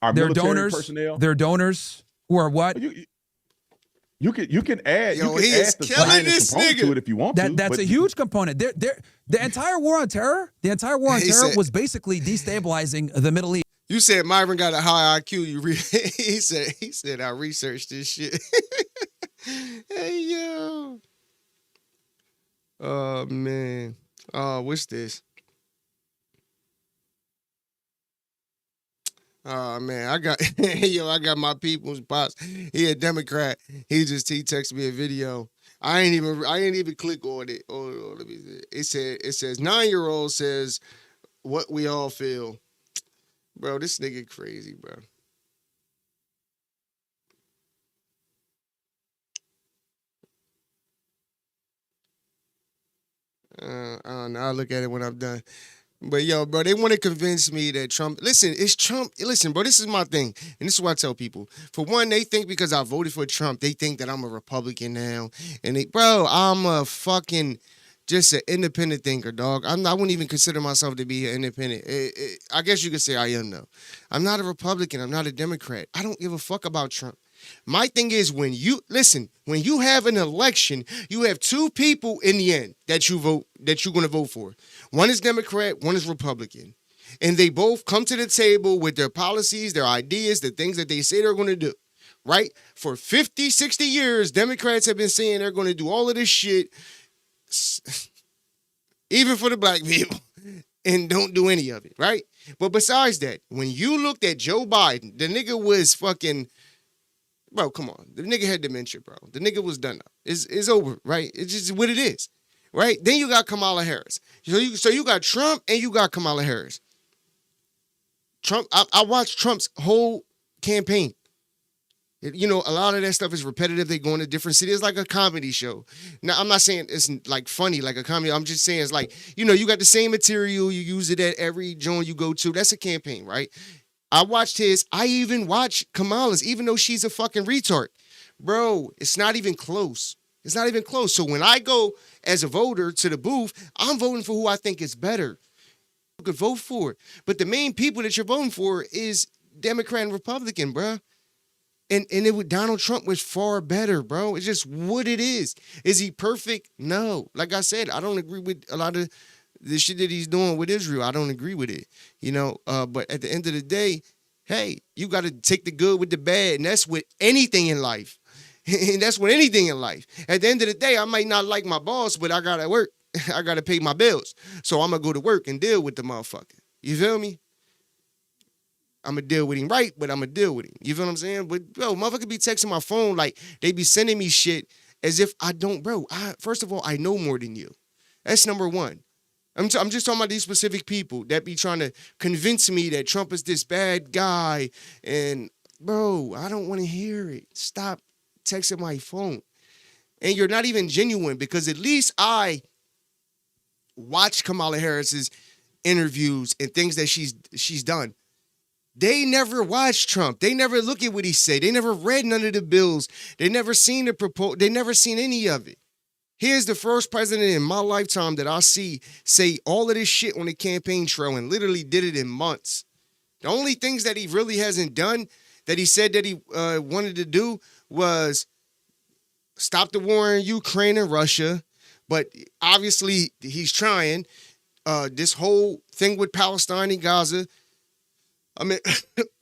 our They're military donors, personnel. They're donors who are what? You can add. Yo, you he can is add the killing Zionist this component nigga. to it if you want to. That's but a huge component. The entire war on terror, was basically destabilizing the Middle East. You said Myron got a high IQ. He said I researched this shit. Hey yo. Oh man. Oh, what's this? Oh man, I got my people's boss. He a Democrat. He texted me a video. I ain't even click on it. Oh, let me see. It says 9-year-old says what we all feel. Bro, this nigga crazy, bro. I don't know. I'll look at it when I'm done. But yo, bro, they want to convince me that Trump. Listen, it's Trump. Listen, bro, this is my thing, and this is what I tell people. For one, they think because I voted for Trump, they think that I'm a Republican now, and I'm a fucking just an independent thinker, dog. I wouldn't even consider myself to be an independent. I guess you could say I am though. I'm not a Republican. I'm not a Democrat. I don't give a fuck about Trump. My thing is when you have an election, you have two people in the end that you're going to vote for. One is Democrat, one is Republican. And they both come to the table with their policies, their ideas, the things that they say they're going to do, right? For 50, 60 years, Democrats have been saying they're going to do all of this shit, even for the black people, and don't do any of it, right? But besides that, when you looked at Joe Biden, the nigga was fucking... Bro, come on. The nigga had dementia, bro. The nigga was done up. It's over, right? It's just what it is, right? Then you got Kamala Harris. So you got Trump and you got Kamala Harris. Trump, I watched Trump's whole campaign. You know, a lot of that stuff is repetitive. They go into different cities. It's like a comedy show. Now, I'm not saying it's like funny, like a comedy. I'm just saying it's like, you know, you got the same material. You use it at every joint you go to. That's a campaign, right? I watched his. I even watched Kamala's, even though she's a fucking retard. Bro, it's not even close. It's not even close. So when I go as a voter to the booth, I'm voting for who I think is better. You could vote for it. But the main people that you're voting for is Democrat and Republican, bro. And Donald Trump was far better, bro. It's just what it is. Is he perfect? No. Like I said, I don't agree with a lot of the shit that he's doing with Israel. I don't agree with it, you know. But at the end of the day, hey, you got to take the good with the bad, and that's with anything in life. And that's with anything in life. At the end of the day, I might not like my boss, but I got to work. I got to pay my bills. So I'm going to go to work and deal with the motherfucker. You feel me? I'm going to deal with him right, but I'm going to deal with him. You feel what I'm saying? But, bro, motherfucker be texting my phone like they be sending me shit as if I don't, bro. First of all, I know more than you. That's number one. I'm just talking about these specific people that be trying to convince me that Trump is this bad guy. And, bro, I don't want to hear it. Stop texting my phone. And you're not even genuine because at least I watched Kamala Harris's interviews and things that she's done. They never watched Trump. They never look at what he said. They never read none of the bills. They never seen the proposal. They never seen any of it. Here's the first president in my lifetime that I see say all of this shit on the campaign trail and literally did it in months. The only things that he really hasn't done that he said that he wanted to do was stop the war in Ukraine and Russia, But obviously he's trying. This whole thing with Palestine and Gaza, I mean,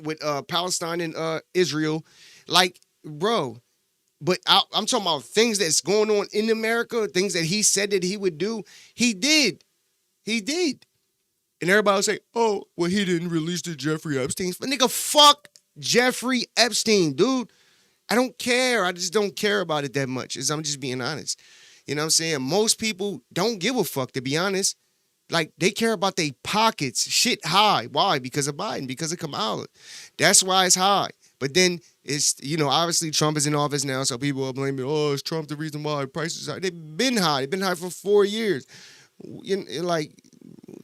with Palestine and Israel, like, bro. But I'm talking about things that's going on in America, things that he said that he would do. He did. He did. And everybody will say, oh, well, he didn't release the Jeffrey Epstein. But nigga, fuck Jeffrey Epstein, dude. I don't care. I just don't care about it that much. I'm just being honest. You know what I'm saying? Most people don't give a fuck, to be honest. Like, they care about their pockets. Shit high. Why? Because of Biden, because of Kamala. That's why it's high. But then it's, obviously Trump is in office now, so people are blaming, oh, is Trump the reason why prices are high? They've been high. They've been high for 4 years. Like,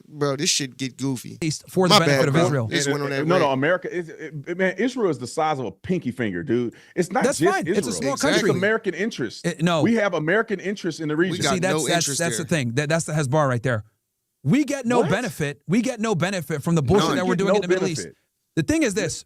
bro, this shit get goofy. For the benefit of Israel. No, America man, Israel is the size of a pinky finger, dude. It's not just fine. Israel. It's a small country. It's American interest. No. We have American interest in the region. See, that's the thing. That's the Hezbollah right there. We get no benefit. We get no benefit from the bullshit that we're doing in the Middle East. The thing is this.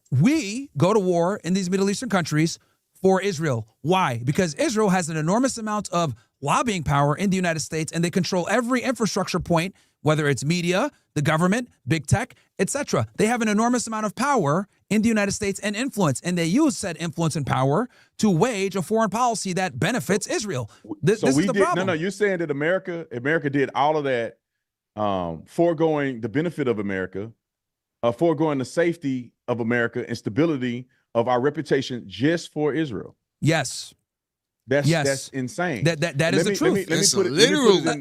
We go to war in these Middle Eastern countries for Israel. Why? Because Israel has an enormous amount of lobbying power in the United States, and they control every infrastructure point, whether it's media, the government, big tech, etc. They have an enormous amount of power in the United States and influence, and they use said influence and power to wage a foreign policy that benefits Israel. This is the problem. No, you're saying that America did all of that, foregoing the benefit of America, foregoing the safety of America and stability of our reputation just for Israel. Yes. That's insane. That is the truth.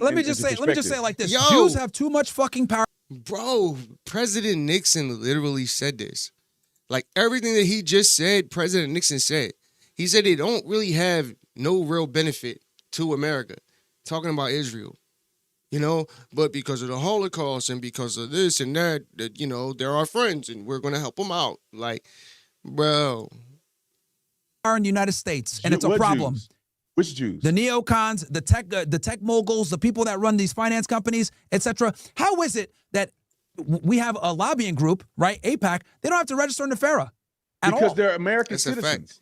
Let me just say it like this. Yo, Jews have too much fucking power. Bro, President Nixon literally said this. Like, everything that he just said, President Nixon said. He said they don't really have no real benefit to America. Talking about Israel. But because of the Holocaust and because of this and that, they're our friends and we're going to help them out. Like, bro. In the United States, and it's a problem. Jews? Which Jews? The neocons, the tech moguls, the people that run these finance companies, etc. How is it that we have a lobbying group, right? AIPAC, they don't have to register in the FARA at all. Because they're American citizens.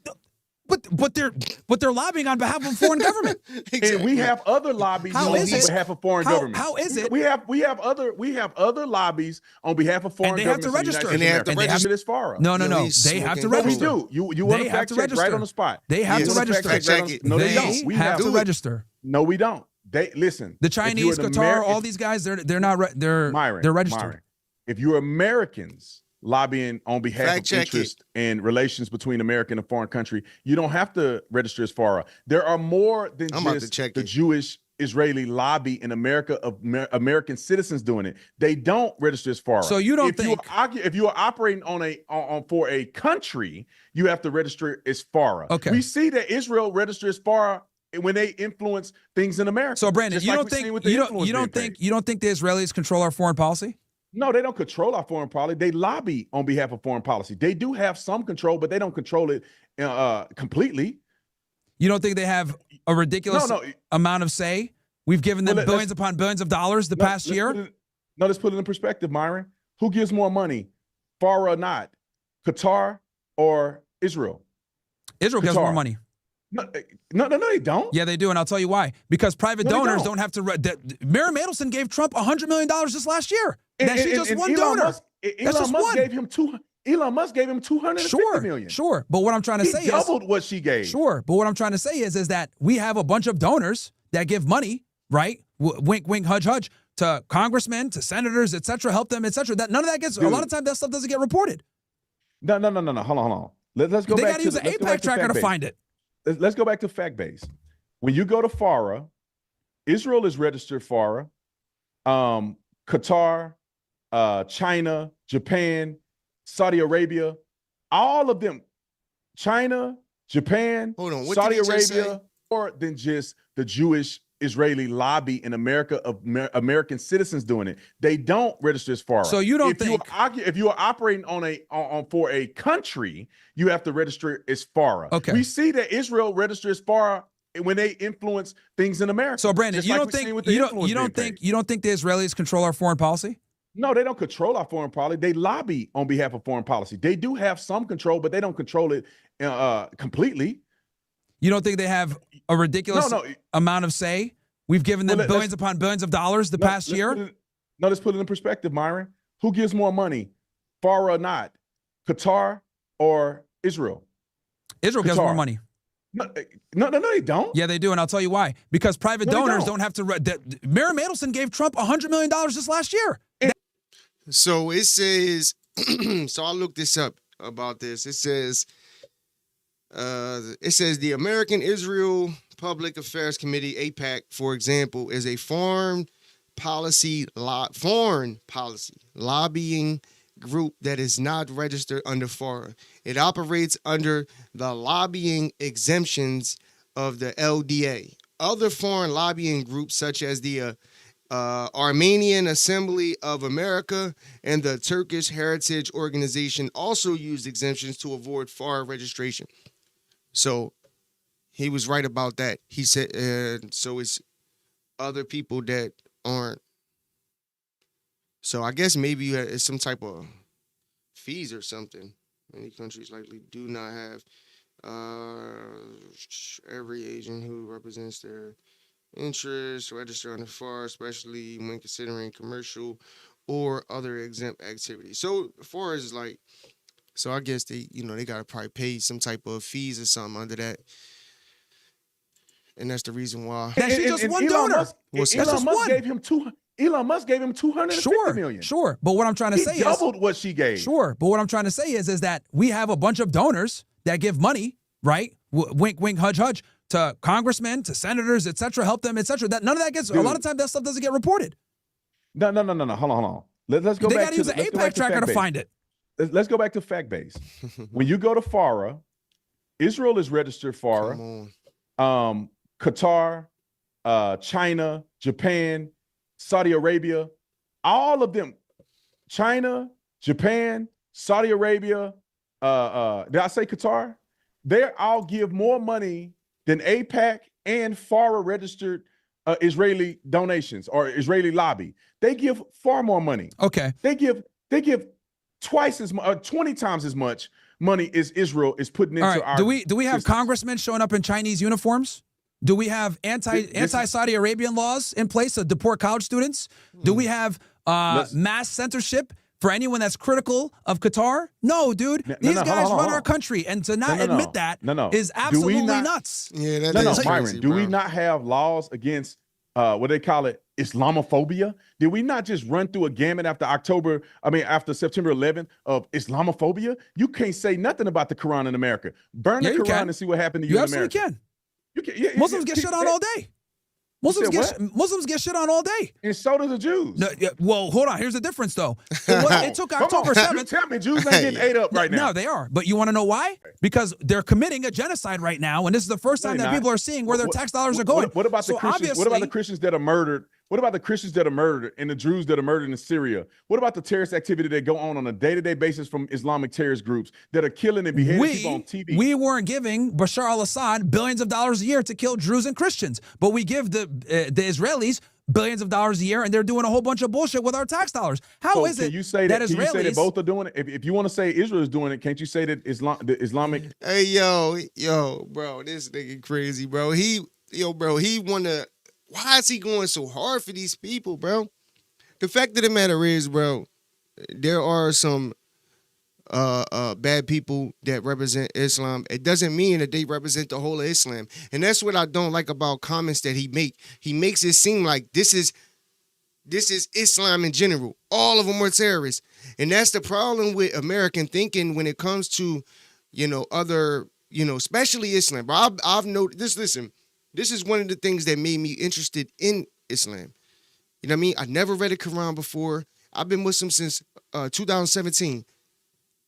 But they're lobbying on behalf of a foreign government. Exactly. And we have other lobbies on behalf of foreign governments. How is it? We have other lobbies on behalf of foreign governments. And they have to register. And they have to register this FARA. No. They have to register. No, we do. You want to fact check right on the spot. They have to register. No, they don't. We have to register. No, we don't. They listen. The Chinese, Qatar, all these guys, they're not. They're registered. Myron, if you're Americans lobbying on behalf of interest and relations between American and foreign country, you don't have to register as FARA. There are more than just the Jewish Israeli lobby in America of American citizens doing it. They don't register as FARA. So you don't think if you are operating on for a country, you have to register as FARA. Okay. We see that Israel registers FARA when they influence things in America. So Brandon, you don't think the Israelis control our foreign policy? No, they don't control our foreign policy. They lobby on behalf of foreign policy. They do have some control, but they don't control it completely. You don't think they have a ridiculous amount of say? We've given them billions upon billions of dollars the past year. Let's put it in perspective, Myron. Who gives more money, FARA or not? Qatar or Israel? Israel gives more money. No, they don't. Yeah, they do, and I'll tell you why. Because private donors don't have to. Myron Gaines gave Trump $100 million this last year. That's just one donor. Elon Musk gave him $250 million. Sure, but what I'm trying to say is he doubled what she gave. Sure, but what I'm trying to say is that we have a bunch of donors that give money, right? Wink, wink, hudge, hudge, to congressmen, to senators, etc. Help them, etc. That none of that gets. Dude. A lot of times that stuff doesn't get reported. No. Hold on. Let's go back. They got to use an AIPAC tracker to find it. Let's go back to fact base. When you go to FARA, Israel is registered FARA. Qatar, China, Japan, Saudi Arabia, all of them. China, Japan, Saudi Arabia, more than just the Jewish Israeli lobby in America of American citizens doing it. They don't register as FARA. So you don't think if you are operating on for a country, you have to register as FARA. Okay. We see that Israel registers FARA when they influence things in America. So Brandon, you don't think the Israelis control our foreign policy? No, they don't control our foreign policy. They lobby on behalf of foreign policy. They do have some control, but they don't control it completely. You don't think they have a ridiculous amount of say We've given them billions upon billions of dollars the past year. Let's put it in perspective, Myron. Who gives more money, FARA or not, Qatar or Israel? Israel gives more money. No, they don't. Yeah, they do, and I'll tell you why. Because private donors don't have to. Mary Mandelson gave Trump $100 million this last year. So it says. So I looked this up about this. It says the American Israel Public Affairs Committee, AIPAC, for example, is a foreign policy lobbying group that is not registered under FARA. It operates under the lobbying exemptions of the LDA. Other foreign lobbying groups, such as the Armenian Assembly of America and the Turkish Heritage Organization, also use exemptions to avoid FARA registration. So he was right about that. He said, so it's other people that aren't. So I guess maybe it's some type of fees or something. Many countries likely do not have every agent who represents their interests register under FAR, especially when considering commercial or other exempt activities. So FAR is like, so I guess they gotta probably pay some type of fees or something under that. And that's the reason why. That's just one donor. Elon Musk gave him $250 million. Sure. But what I'm trying to say is doubled what she gave. Sure. But what I'm trying to say is that we have a bunch of donors that give money, right? Wink, wink, hudge, hudge, to congressmen, to senators, et cetera, help them, et cetera. That none of that gets. A lot of times that stuff doesn't get reported. No. Hold on. Let's go they back to use the AIPAC tracker to find it. Let's go back to fact base. When you go to FARA, Israel is registered FARA. Qatar, China, Japan, Saudi Arabia, all of them, China, Japan, Saudi Arabia, did I say Qatar? They all give more money than AIPAC and FARA registered Israeli donations or Israeli lobby. They give far more money. Okay. They give twice as much, 20 times as much money as Israel is putting into our. Do we have congressmen showing up in Chinese uniforms? Do we have anti-Saudi Arabian laws in place to deport college students? Do we have mass censorship for anyone that's critical of Qatar? No, dude. These guys run our country, and to not admit that is absolutely nuts. Yeah, that's crazy, Myron. Do we not have laws against what they call it, Islamophobia? Did we not just run through a gamut after September 11th of Islamophobia? You can't say nothing about the Quran in America. Burn the Quran and see what happened to you in America. You absolutely can. Muslims get shit on all day. Muslims get shit on all day. And so do the Jews. No, well, hold on. Here's the difference, though. It took October 7th. Tell me, Jews ain't getting ate up right now. No, they are. But you want to know why? Because they're committing a genocide right now, and this is the first time that people are seeing where their tax dollars are going. What about the Christians? What about the Christians that are murdered? What about the Christians that are murdered and the Jews that are murdered in Syria? What about the terrorist activity that go on a day-to-day basis from Islamic terrest groups that are killing and beheading people on TV? We weren't giving Bashar al-Assad billions of dollars a year to kill Druze and Christians, but we give the Israelis billions of dollars a year, and they're doing a whole bunch of bullshit with our tax dollars. How is it you say that Israelis? Can you say that both are doing it? If you want to say Israel is doing it, can't you say that the Islamic? Hey, yo, bro, this nigga crazy, bro. He wanna. Why is he going so hard for these people, bro? The fact of the matter is, bro, there are some bad people that represent Islam. It doesn't mean that they represent the whole of Islam. And that's what I don't like about comments that he make. He makes it seem like this is Islam in general. All of them are terrorists. And that's the problem with American thinking when it comes to, other, especially Islam. But I've noticed this, listen. This is one of the things that made me interested in Islam. You know what I mean? I never read the Quran before. I've been Muslim since 2017.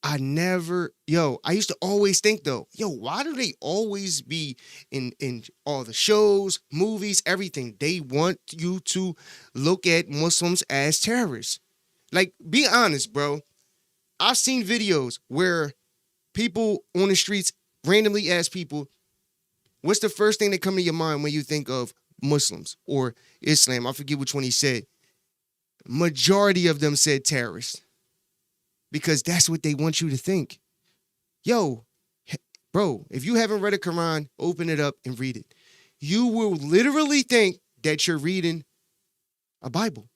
I used to always think though, why do they always be in all the shows, movies, everything? They want you to look at Muslims as terrorists. Like, be honest, bro. I've seen videos where people on the streets randomly ask people, what's the first thing that come to your mind when you think of Muslims or Islam? I forget which one he said. Majority of them said terrorists because that's what they want you to think. Yo, bro, if you haven't read a Quran, open it up and read it. You will literally think that you're reading a Bible.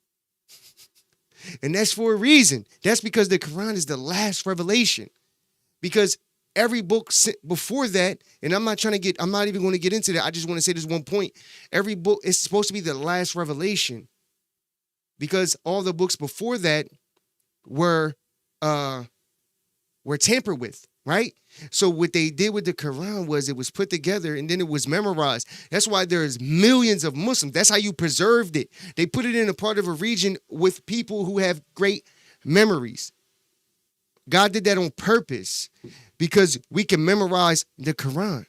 And that's for a reason. That's because the Quran is the last revelation. Because every book before that, and I'm not even going to get into that. I just want to say this one point. Every book is supposed to be the last revelation. Because all the books before that were tampered with, right? So what they did with the Quran was it was put together and then it was memorized. That's why there's millions of Muslims. That's how you preserved it. They put it in a part of a region with people who have great memories. God did that on purpose because we can memorize the Quran.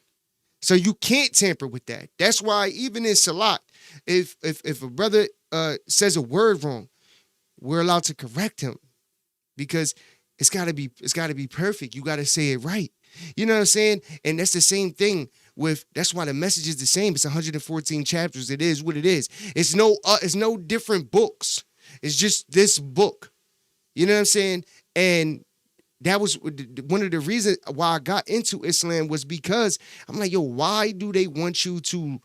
So you can't tamper with that. That's why even in Salat, if a brother says a word wrong, we're allowed to correct him because it's gotta be perfect. You gotta say it right. You know what I'm saying? And that's the same thing that's why the message is the same. It's 114 chapters. It is what it is. It's no different books. It's just this book. You know what I'm saying? And that was one of the reasons why I got into Islam was because I'm like, yo, why do they want you to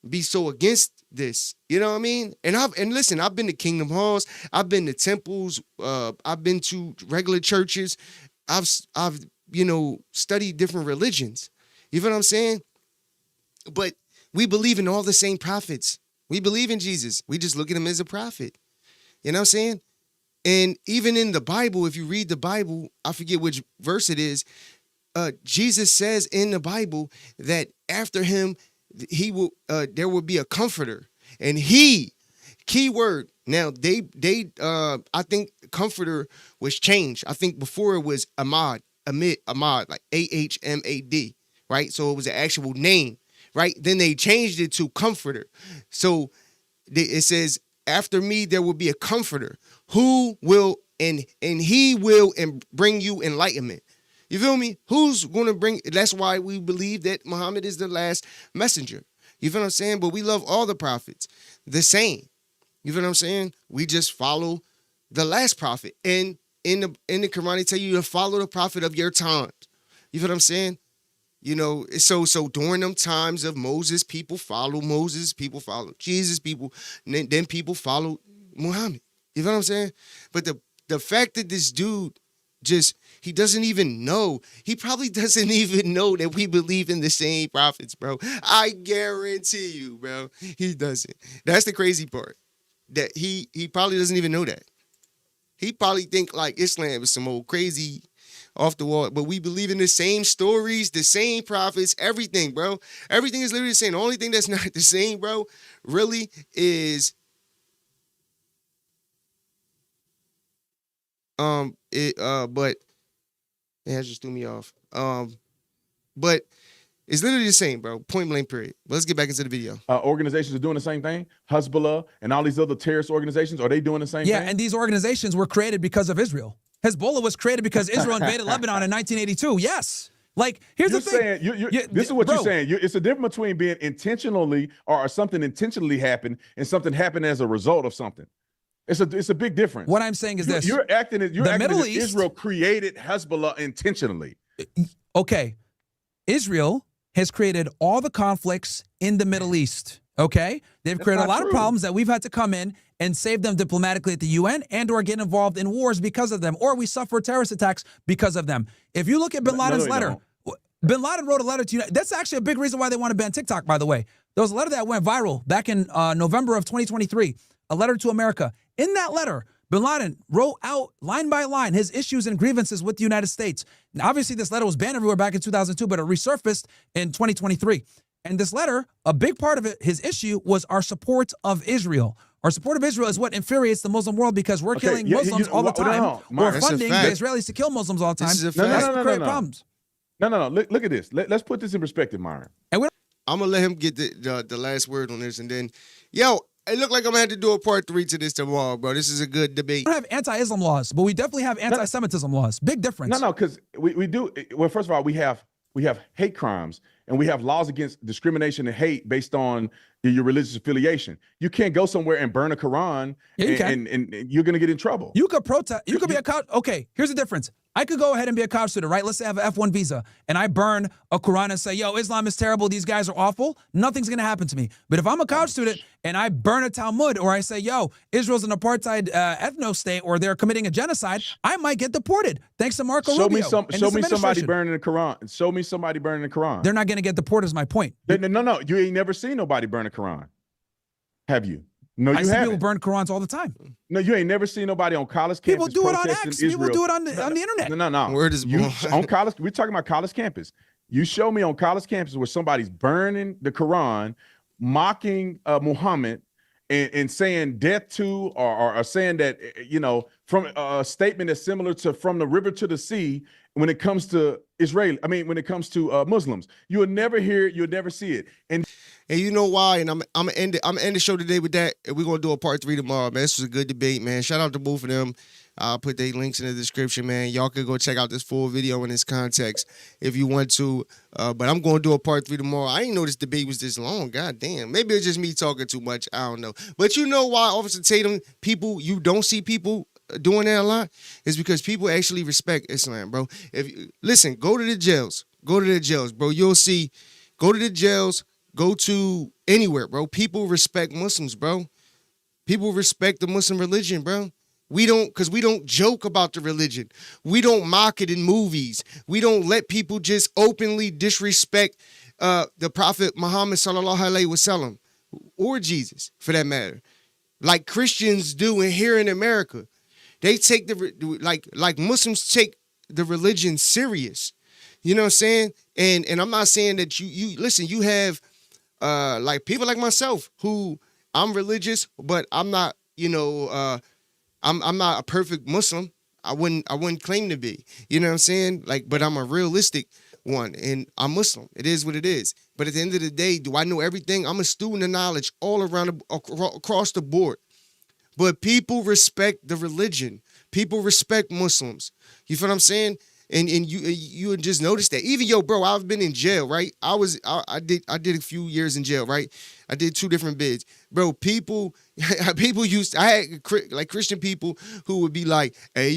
be so against this? You know what I mean? And listen, I've been to Kingdom Halls, I've been to temples, I've been to regular churches, I've studied different religions. You know what I'm saying? But we believe in all the same prophets. We believe in Jesus. We just look at him as a prophet. You know what I'm saying? And even in the Bible, if you read the Bible, I forget which verse it is, Jesus says in the Bible that after him, there will be a comforter. And keyword. Now I think comforter was changed. I think before it was Ahmad, like Ahmad, right? So it was an actual name, right? Then they changed it to comforter. So it says, after me, there will be a comforter who will, and he will bring you enlightenment. You feel me? Who's going to bring, that's why we believe that Muhammad is the last messenger. You feel what I'm saying? But we love all the prophets the same. You feel what I'm saying? We just follow the last prophet. And in the Quran, they tell you to follow the prophet of your time. You feel what I'm saying? You know, so during them times of Moses, people follow Moses, people follow Jesus, then people follow Muhammad. You know what I'm saying? But the fact that this dude he doesn't even know. He probably doesn't even know that we believe in the same prophets, bro. I guarantee you, bro. He doesn't. That's the crazy part. That he probably doesn't even know that. He probably think like Islam is some old crazy off the wall, but we believe in the same stories, the same prophets, everything, bro. Everything is literally the same. The only thing that's not the same, bro, really is but it just threw me off. But it's literally the same, bro. Point blank, period. But let's get back into the video. Organizations are doing the same thing. Hezbollah and all these other terrorist organizations, are they doing the same thing? Yeah, and these organizations were created because of Israel. Hezbollah was created because Israel invaded Lebanon in 1982. Yes. Like, here's the thing. This is what you're saying. It's a difference between being intentionally or something intentionally happened and something happened as a result of something. It's a big difference. What I'm saying is this. You're acting as Israel created Hezbollah intentionally. Okay. Israel has created all the conflicts in the Middle East. Okay? They've created a lot of problems that we've had to come in and save them diplomatically at the UN and or get involved in wars because of them, or we suffer terrorist attacks because of them. If you look at Bin Laden's letter, Bin Laden wrote a letter to you. That's actually a big reason why they want to ban TikTok, by the way. There was a letter that went viral back in November of 2023, a letter to America. In that letter, Bin Laden wrote out line by line his issues and grievances with the United States. Now, obviously, this letter was banned everywhere back in 2002, but it resurfaced in 2023. And this letter, a big part of it, his issue was our support of Israel. Our support of Israel is what infuriates the Muslim world because we're killing Muslims all the time. We're funding the Israelis to kill Muslims all the time. That's create problems. No. Look at this. Let's put this in perspective, Myron. I'm going to let him get the last word on this. And then, it looked like I'm going to have to do a part 3 to this tomorrow, bro. This is a good debate. We don't have anti-Islam laws, but we definitely have anti-Semitism laws. Big difference. No, because we do. Well, first of all, we have hate crimes and we have laws against discrimination and hate based on your religious affiliation. You can't go somewhere and burn a Quran and you're going to get in trouble. You could protest. You could be a cop. Okay, here's the difference. I could go ahead and be a college student, right? Let's say I have an F1 visa and I burn a Quran and say, yo, Islam is terrible. These guys are awful. Nothing's going to happen to me. But if I'm a college student and I burn a Talmud or I say, yo, Israel's an apartheid ethno state or they're committing a genocide, I might get deported. Thanks to Marco Rubio. Show me somebody burning the Quran. Show me somebody burning the Quran. They're not going to get deported is my point. No. You ain't never seen nobody burn a Quran. Have you? No, you I see haven't. people burn Qurans all the time. No, you ain't never seen nobody on college People campus. do it on protesting X. People Israel. do it on the internet. No. Word is you born. on college. We're talking about college campus. You show me on college campus where somebody's burning the Quran, mocking Muhammad, and saying death to, or saying that, from a statement that's similar to from the river to the sea when it comes to when it comes to Muslims. You'll never hear it. You'll never see it. And you know why? And I'm gonna end the show today with that. And we're gonna do a part 3 tomorrow, man. This was a good debate, man. Shout out to both of them. I'll put their links in the description, man. Y'all can go check out this full video in this context if you want to. But I'm gonna do a part 3 tomorrow. I didn't know this debate was this long. God damn. Maybe it's just me talking too much. I don't know. But you know why, Officer Tatum, you don't see people doing that a lot? Is because people actually respect Islam, bro. Listen, go to the jails. Go to the jails, bro. You'll see. Go to the jails. Go to anywhere, bro. People respect Muslims, bro. People respect the Muslim religion, bro. We don't joke about the religion. We don't mock it in movies. We don't let people just openly disrespect the Prophet Muhammad sallallahu alaihi wasallam or Jesus, for that matter, like Christians do here in America. They take like Muslims take the religion serious. You know what I'm saying? And I'm not saying that you listen. You have like people like myself who I'm religious, but I'm not, I'm not a perfect Muslim. I wouldn't claim to be, you know what I'm saying? But I'm a realistic one and I'm Muslim. It is what it is. But at the end of the day, do I know everything? I'm a student of knowledge all around, across the board. But people respect the religion. People respect Muslims. You feel what I'm saying? And you would just notice that. Even bro, I've been in jail, right? I did a few years in jail, right? I did 2 different bids. Bro, people I had Christian people who would be like, hey,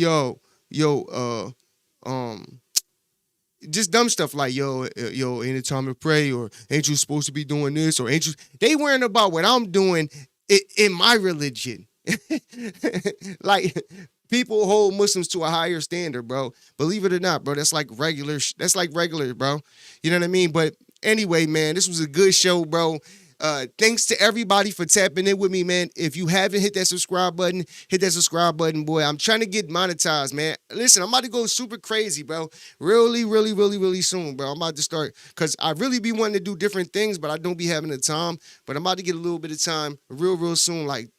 just dumb stuff like, ain't it time to pray, or ain't you supposed to be doing this, or ain't you? They worrying about what I'm doing in my religion. People hold Muslims to a higher standard, bro. Believe it or not, bro. That's like regular. That's like regular, bro. You know what I mean? But anyway, man, this was a good show, bro. Thanks to everybody for tapping in with me, man. If you haven't hit that subscribe button, hit that subscribe button, boy. I'm trying to get monetized, man. Listen, I'm about to go super crazy, bro. Really, really, really, really soon, bro. I'm about to start, because I really be wanting to do different things, but I don't be having the time. But I'm about to get a little bit of time real soon, like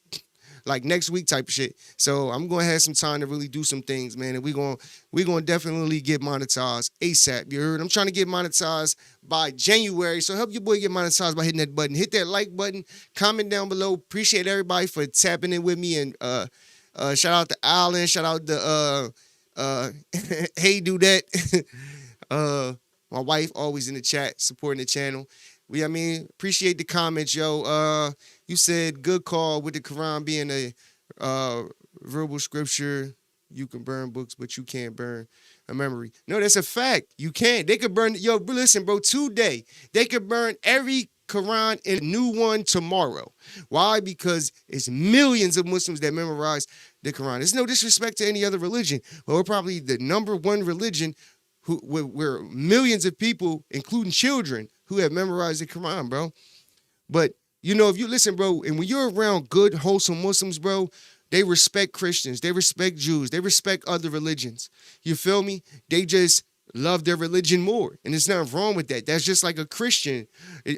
next week type of shit. So I'm going to have some time to really do some things, man. And we're going to definitely get monetized ASAP. You heard? I'm trying to get monetized by January. So help your boy get monetized by hitting that button. Hit that like button. Comment down below. Appreciate everybody for tapping in with me. And shout out to Alan. Shout out to Hey Do That. My wife always in the chat supporting the channel. Appreciate the comments, yo. You said good call with the Quran being a verbal scripture. You can burn books, but you can't burn a memory. No, that's a fact. You can't. They could burn. Yo, listen, bro. Today they could burn every Quran and a new one tomorrow. Why? Because it's millions of Muslims that memorize the Quran. There's no disrespect to any other religion, but we're probably the #1 religion where millions of people, including children, who have memorized the Quran, bro. But, if you listen, bro, and when you're around good, wholesome Muslims, bro, they respect Christians. They respect Jews. They respect other religions. You feel me? They just love their religion more. And there's nothing wrong with that. That's just like a Christian.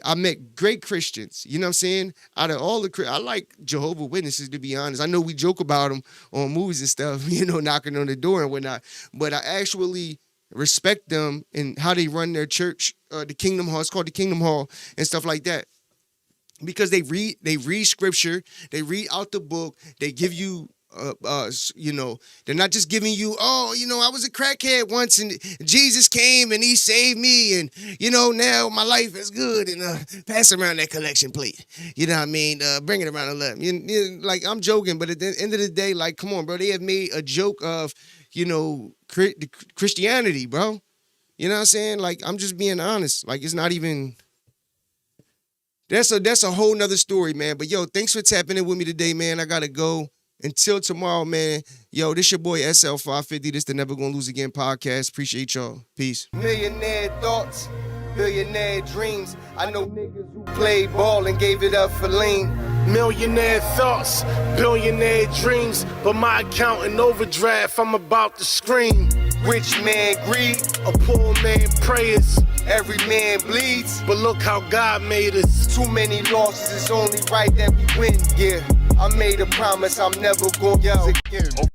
I met great Christians. You know what I'm saying? Out of all I like Jehovah's Witnesses, to be honest. I know we joke about them on movies and stuff, knocking on the door and whatnot. But I actually respect them and how they run their church, the Kingdom Hall. It's called the Kingdom Hall and stuff like that. Because they read scripture, they read out the book, they give you, they're not just giving you, I was a crackhead once and Jesus came and he saved me and, now my life is good and pass around that collection plate. You know what I mean? Bring it around 11. I'm joking, but at the end of the day, come on, bro. They have made a joke of, Christianity, bro. You know what I'm saying? Like, I'm just being honest. Like, it's not even. That's a whole nother story, man. But yo, thanks for tapping in with me today, man. I gotta go. Until tomorrow, man. Yo, this your boy SL550. This the Never Gonna Lose Again podcast. Appreciate y'all. Peace. Millionaire thoughts, billionaire dreams. I know niggas who played ball and gave it up for lean. Millionaire thoughts, billionaire dreams, but my account in overdraft, I'm about to scream. Rich man greed, a poor man prayers. Every man bleeds, but look how God made us. Too many losses, it's only right that we win. Yeah, I made a promise I'm never gonna lose again.